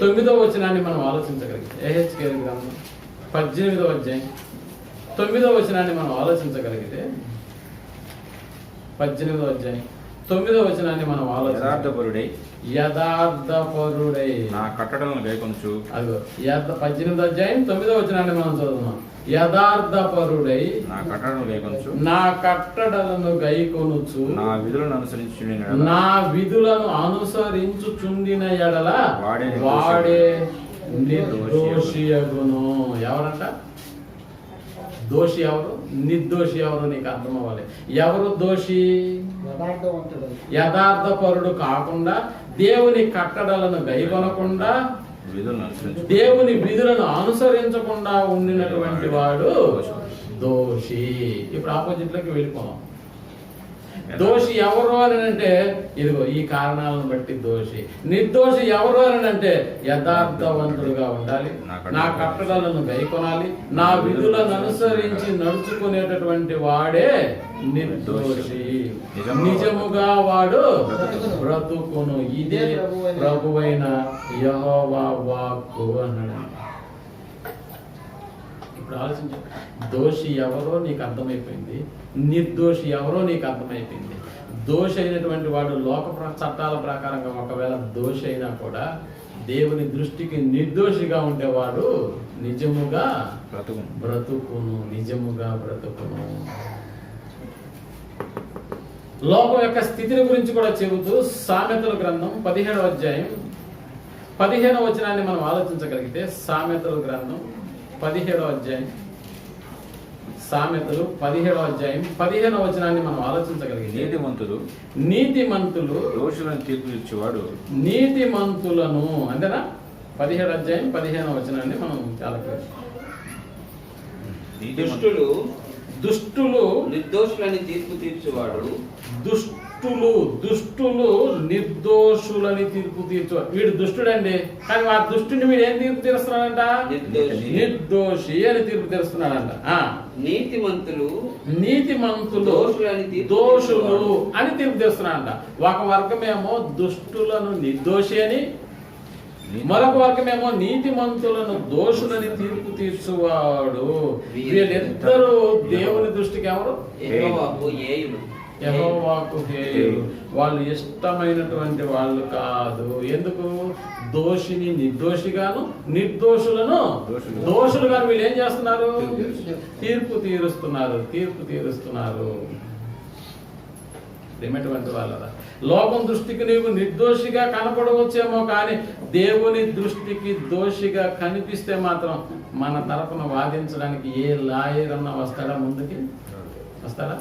9వ వచనాన్ని మనం ఆలోచించగలిగితే, యెహెజ్కేలు గ్రంథం 18వ అధ్యాయం 9వ వచనాన్ని మనం ఆలోచించగలిగితే, 18వ అధ్యాయం 9వ వచనాన్ని మనం యథార్థపరుడై యథార్థపరుడై నా కట్టడలను గైకొనుచు. అదిగో 18వ అధ్యాయం 9వ వచనాన్ని మనం చదువుతున్నాం. యథార్థపరుడై నా కట్టడలను గైకొనుచు, నా కట్టడలను గైకొనుచు, నా విధులను అనుసరించి నా విధులను అనుసరించుచుండిన ఎడల వాడే నిర్దోషియగును. ఎవరంట దోషి? ఎవరు? నిర్దోషి ఎవరు? నీకు అర్థం అవ్వాలి. ఎవరు దోషి? యథార్థపరుడు కాకుండా, దేవుని కట్టడలను గైకొనకుండా, దేవుని విధులను అనుసరించకుండా ఉండినటువంటి వాడు దోషి. ఇప్పుడు ఆపోజిట్ లోకి వెళ్ళిపోదాం. దోషి ఎవరు అని అంటే ఇదిగో ఈ కారణాలను బట్టి దోషి. నిర్దోషి ఎవరు అని అంటే యథార్థవంతుడుగా ఉండాలి, నా కట్టడలను గైకొనాలి, నా విధులను అనుసరించి నడుచుకునేటటువంటి వాడే నిర్దోషి. నిజముగా వాడు బ్రతుకును. ఇదే ప్రభువైన యెహోవా వాక్కు అన్నాడు. ఇప్పుడు ఆలోచించు, దోషి ఎవరో నీకు అర్థమైపోయింది, నిర్దోషి ఎవరో నీకు అర్థమైపోయింది. దోషి అయినటువంటి వాడు లోక చట్టాల ప్రకారంగా ఒకవేళ దోషి అయినా కూడా దేవుని దృష్టికి నిర్దోషిగా ఉండేవాడు నిజముగా బ్రతుకును, నిజముగా బ్రతుకును. లోకం యొక్క స్థితిని గురించి కూడా చెబుతూ సామెతల గ్రంథం 17వ అధ్యాయం 15వ వచనాన్ని మనం ఆలోచించగలిగితే, సామెతల గ్రంథం 17వ అధ్యాయం, సామెతలు 17వ అధ్యాయం 15వ వచనాన్ని మనం ఆలోచించగలిగితే, నీతిమంతులు దోషులను తీర్పు ఇచ్చేవాడు. నీతిమంతులను అంతేనా? 17వ అధ్యాయం 15వ వచనాన్ని మనం చాలా దుష్టులు నిర్దోషులని తీర్పు తీర్చువాడు. దుష్టులు నిర్దోషులని తీర్పు తీర్చువాడు. వీడు దుష్టుడండి, కానీ ఆ దుష్టుని వీడు ఏం తీర్పు తీరుస్తున్నాడంట? నిర్దోషి అని తీర్పు తీరుస్తున్నాడంట. నీతిమంతులు దోషులు అని తీర్పు తీరుస్తున్నాడంట. ఒక వర్గమేమో దుష్టులను నిర్దోషి అని, మరొక వర్గమేమో నీతిమంతులను దోషులని తీర్పు తీర్చువాడు. వీళ్ళిద్దరూ దేవుని దృష్టికి ఎవరు? యెహోవాకు హేయులు. వాళ్ళు ఇష్టమైనటువంటి వాళ్ళు కాదు. ఎందుకు? దోషిని నిర్దోషిగాను, నిర్దోషులను దోషులుగాను వీళ్ళు ఏం చేస్తున్నారు? తీర్పు తీరుస్తున్నారు. ఏమిటువంటి వాళ్ళరా, లోకం దృష్టికి నీవు నిర్దోషిగా కనపడవచ్చేమో, కానీ దేవుని దృష్టికి దోషిగా కనిపిస్తే మాత్రం మన తరపున వాదించడానికి ఏ లాయర్ అన్నా వస్తాడా? ముందుకి వస్తాడా?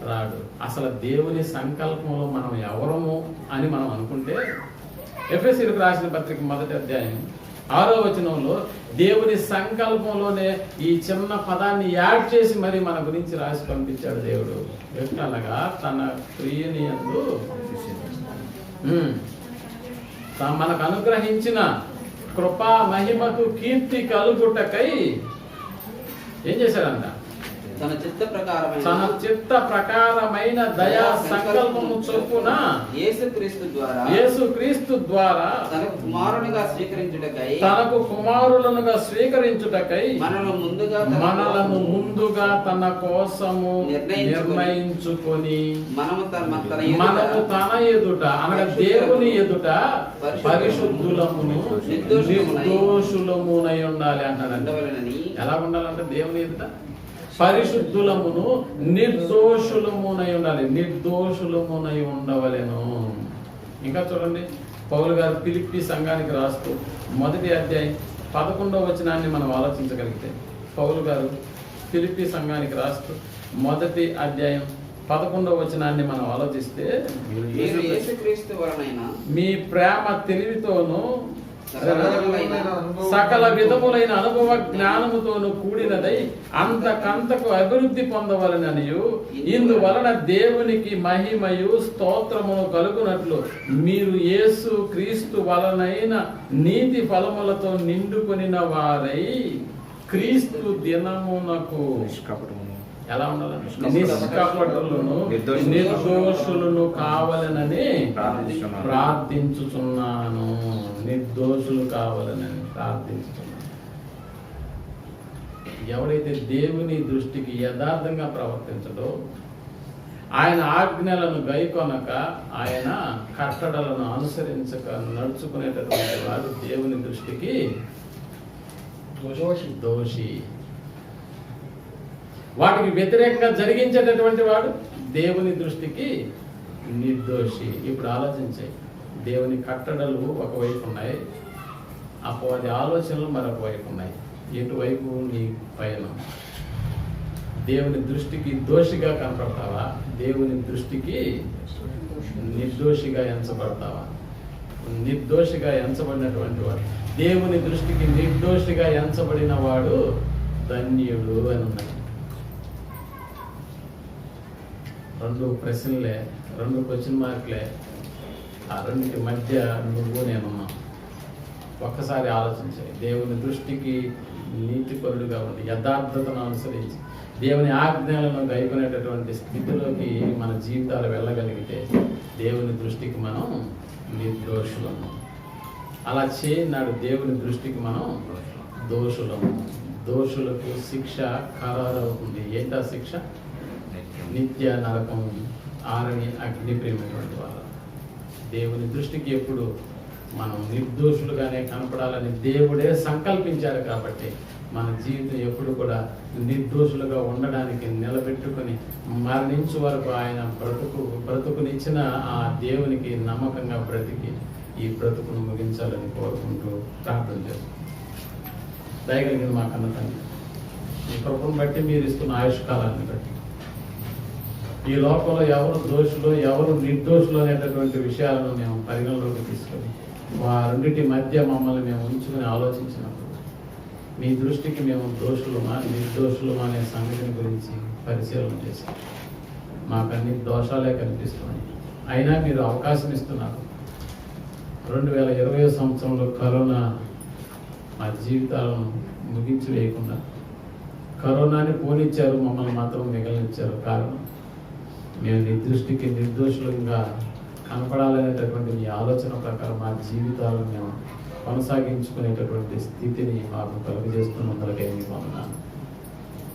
రాడు. అసలు దేవుని సంకల్పంలో మనం ఎవరము అని మనం అనుకుంటే, ఎఫెసీయులకు రాసిన పత్రిక 1వ అధ్యాయం 6వ వచనంలో దేవుని సంకల్పంలోనే ఈ చిన్న పదాన్ని యాడ్ చేసి మరి మన గురించి రాసి పంపించాడు దేవుడు. ఎట్లనగా తన ప్రియని యందు మనకు అనుగ్రహించిన కృపా మహిమకు కీర్తి కలుగుటకై ఏం చేశాడంట? తన చిత్త ప్రకారమైన తన చిత్త ప్రకారమైన దయా సంకల్పము చొప్పున యేసుక్రీస్తు ద్వారా తనకు కుమారునిగా స్వీకరించుటకై మనలను ముందుగా తన కోసము నిర్ణయించుకొని మనము తన ఎదుట అనగా దేవుని ఎదుట పరిశుద్ధులమును నిర్దోషులమునై ఉండాలి అంటాడండి. ఎలా ఉండాలంటే దేవుని ఎదుట పరిశుద్ధులమును నిర్దోషులమునై ఉండాలి. నిర్దోషులమునై ఉండవలెను. ఇంకా చూడండి, పౌలు గారు ఫిలిప్పీ సంఘానికి రాస్తూ 1వ అధ్యాయం 11వ వచనాన్ని మనం ఆలోచించగలిగితే, పౌలు గారు ఫిలిప్పీ సంఘానికి రాస్తూ 1వ అధ్యాయం 11వ వచనాన్ని మనం ఆలోచిస్తే, మీ ప్రేమ తెలివితోను సకల విధములైన అనుభవ జ్ఞానముతోను కూడినదై అంతకంతకు అభివృద్ధి పొందవలననియు ఇందువలన దేవునికి మహిమయు స్తోత్రమును కలుగునట్లు మీరు యేసు క్రీస్తు వలనైన నీతి ఫలములతో నిండుకొనిన వారై క్రీస్తు దినమునకు ఎలా ఉండాలని నిష్కపటులను నిర్దోషులను కావాలనని ప్రార్థించుచున్నాను. నిర్దోషులు కావాలనని ప్రార్థించుచున్నాను. ఎవడైతే దేవుని దృష్టికి యథార్థంగా ప్రవర్తించడో, ఆయన ఆజ్ఞలను గైకొనక, ఆయన కట్టడలను అనుసరించక నడుచుకునేటటువంటి వాడు దేవుని దృష్టికి దోషి. వాటికి వ్యతిరేకంగా జరిగించేటటువంటి వాడు దేవుని దృష్టికి నిర్దోషి. ఇప్పుడు ఆలోచించే, దేవుని కట్టడలు ఒకవైపు ఉన్నాయి, అపవాది ఆలోచనలు మరొక వైపు ఉన్నాయి. ఎటువైపు నీ పయనం? దేవుని దృష్టికి దోషిగా కనపడతావా? దేవుని దృష్టికి నిర్దోషిగా ఎంచబడతావా? నిర్దోషిగా ఎంచబడినటువంటి వాడు, దేవుని దృష్టికి నిర్దోషిగా ఎంచబడిన వాడు ధన్యుడు అని ఉన్నది. 2 ప్రశ్నలే, 2 క్వశ్చన్ మార్కులే. ఆ రెండింటి మధ్య నువ్వు నేనున్నా. ఒక్కసారి ఆలోచించాయి. దేవుని దృష్టికి నీతిపరుడుగా ఉండి యథార్థతను అనుసరించి దేవుని ఆజ్ఞలను గైకొనేటటువంటి స్థితిలోకి మన జీవితాలు వెళ్ళగలిగితే దేవుని దృష్టికి మనం నిర్దోషులము. అలా చేయనాడు దేవుని దృష్టికి మనం దోషులము. దోషులకు శిక్ష ఖరారవుతుంది. ఏంటా శిక్ష? నిత్య నరకం, ఆరని అగ్ని ప్రేమైనటువంటి వాళ్ళు. దేవుని దృష్టికి ఎప్పుడు మనం నిర్దోషులుగానే కనపడాలని దేవుడే సంకల్పించారు. కాబట్టి మన జీవితం ఎప్పుడు కూడా నిర్దోషులుగా ఉండడానికి నిలబెట్టుకుని మరణించే వరకు ఆయన బ్రతుకునిచ్చిన ఆ దేవునికి నమ్మకంగా బ్రతికి ఈ బ్రతుకును ముగించాలని కోరుకుంటూ ప్రార్థన చేస్తాం. దయగలిగిన మా కన్న తండ్రి, ఈ కృపను బట్టి మీరు ఇస్తున్న ఆయుష్కాలాన్ని బట్టి ఈ లోకంలో ఎవరు దోషులు ఎవరు నిర్దోషులు అనేటటువంటి విషయాలను మేము పరిగణలోకి తీసుకొని వారింటి మధ్య మమ్మల్ని మేము ఉంచుకొని ఆలోచించినప్పుడు మీ దృష్టికి మేము దోషులమా నిర్దోషులమా అనే సంగతిని గురించి పరిశీలన చేశాం. మాకు అన్ని దోషాలే కనిపిస్తున్నాయి. అయినా మీరు అవకాశం ఇస్తున్నారు. 2020 సంవత్సరంలో కరోనా మా జీవితాలను ముగించి వేయకుండా కరోనాని పోనిచ్చారు, మమ్మల్ని మాత్రం మిగలనిచ్చారు. కారణం మేము నీ దృష్టికి నిర్దోషులంగా కనపడాలనేటటువంటి మీ ఆలోచన ప్రకారం మా జీవితాలను మేము కొనసాగించుకునేటటువంటి స్థితిని మాకు కలుగజేస్తున్నందుకే మీ వందనాలు.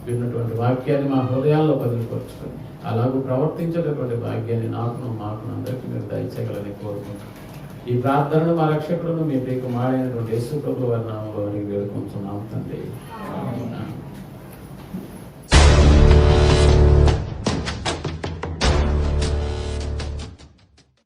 విన్నటువంటి వాక్యాన్ని మా హృదయాల్లో బదిలిపరుచుకొని అలాగూ ప్రవర్తించేటటువంటి భాగ్యాన్ని నాకును మాకును అందరికీ మీరు దయచేయాలని కోరుకుంటున్నాను. ఈ ప్రార్థనను మా రక్షకులను మీ ప్రియకుమారైనటువంటి యేసు ప్రభువు వారి నామములో వేడుకుంటున్నాము తండ్రి.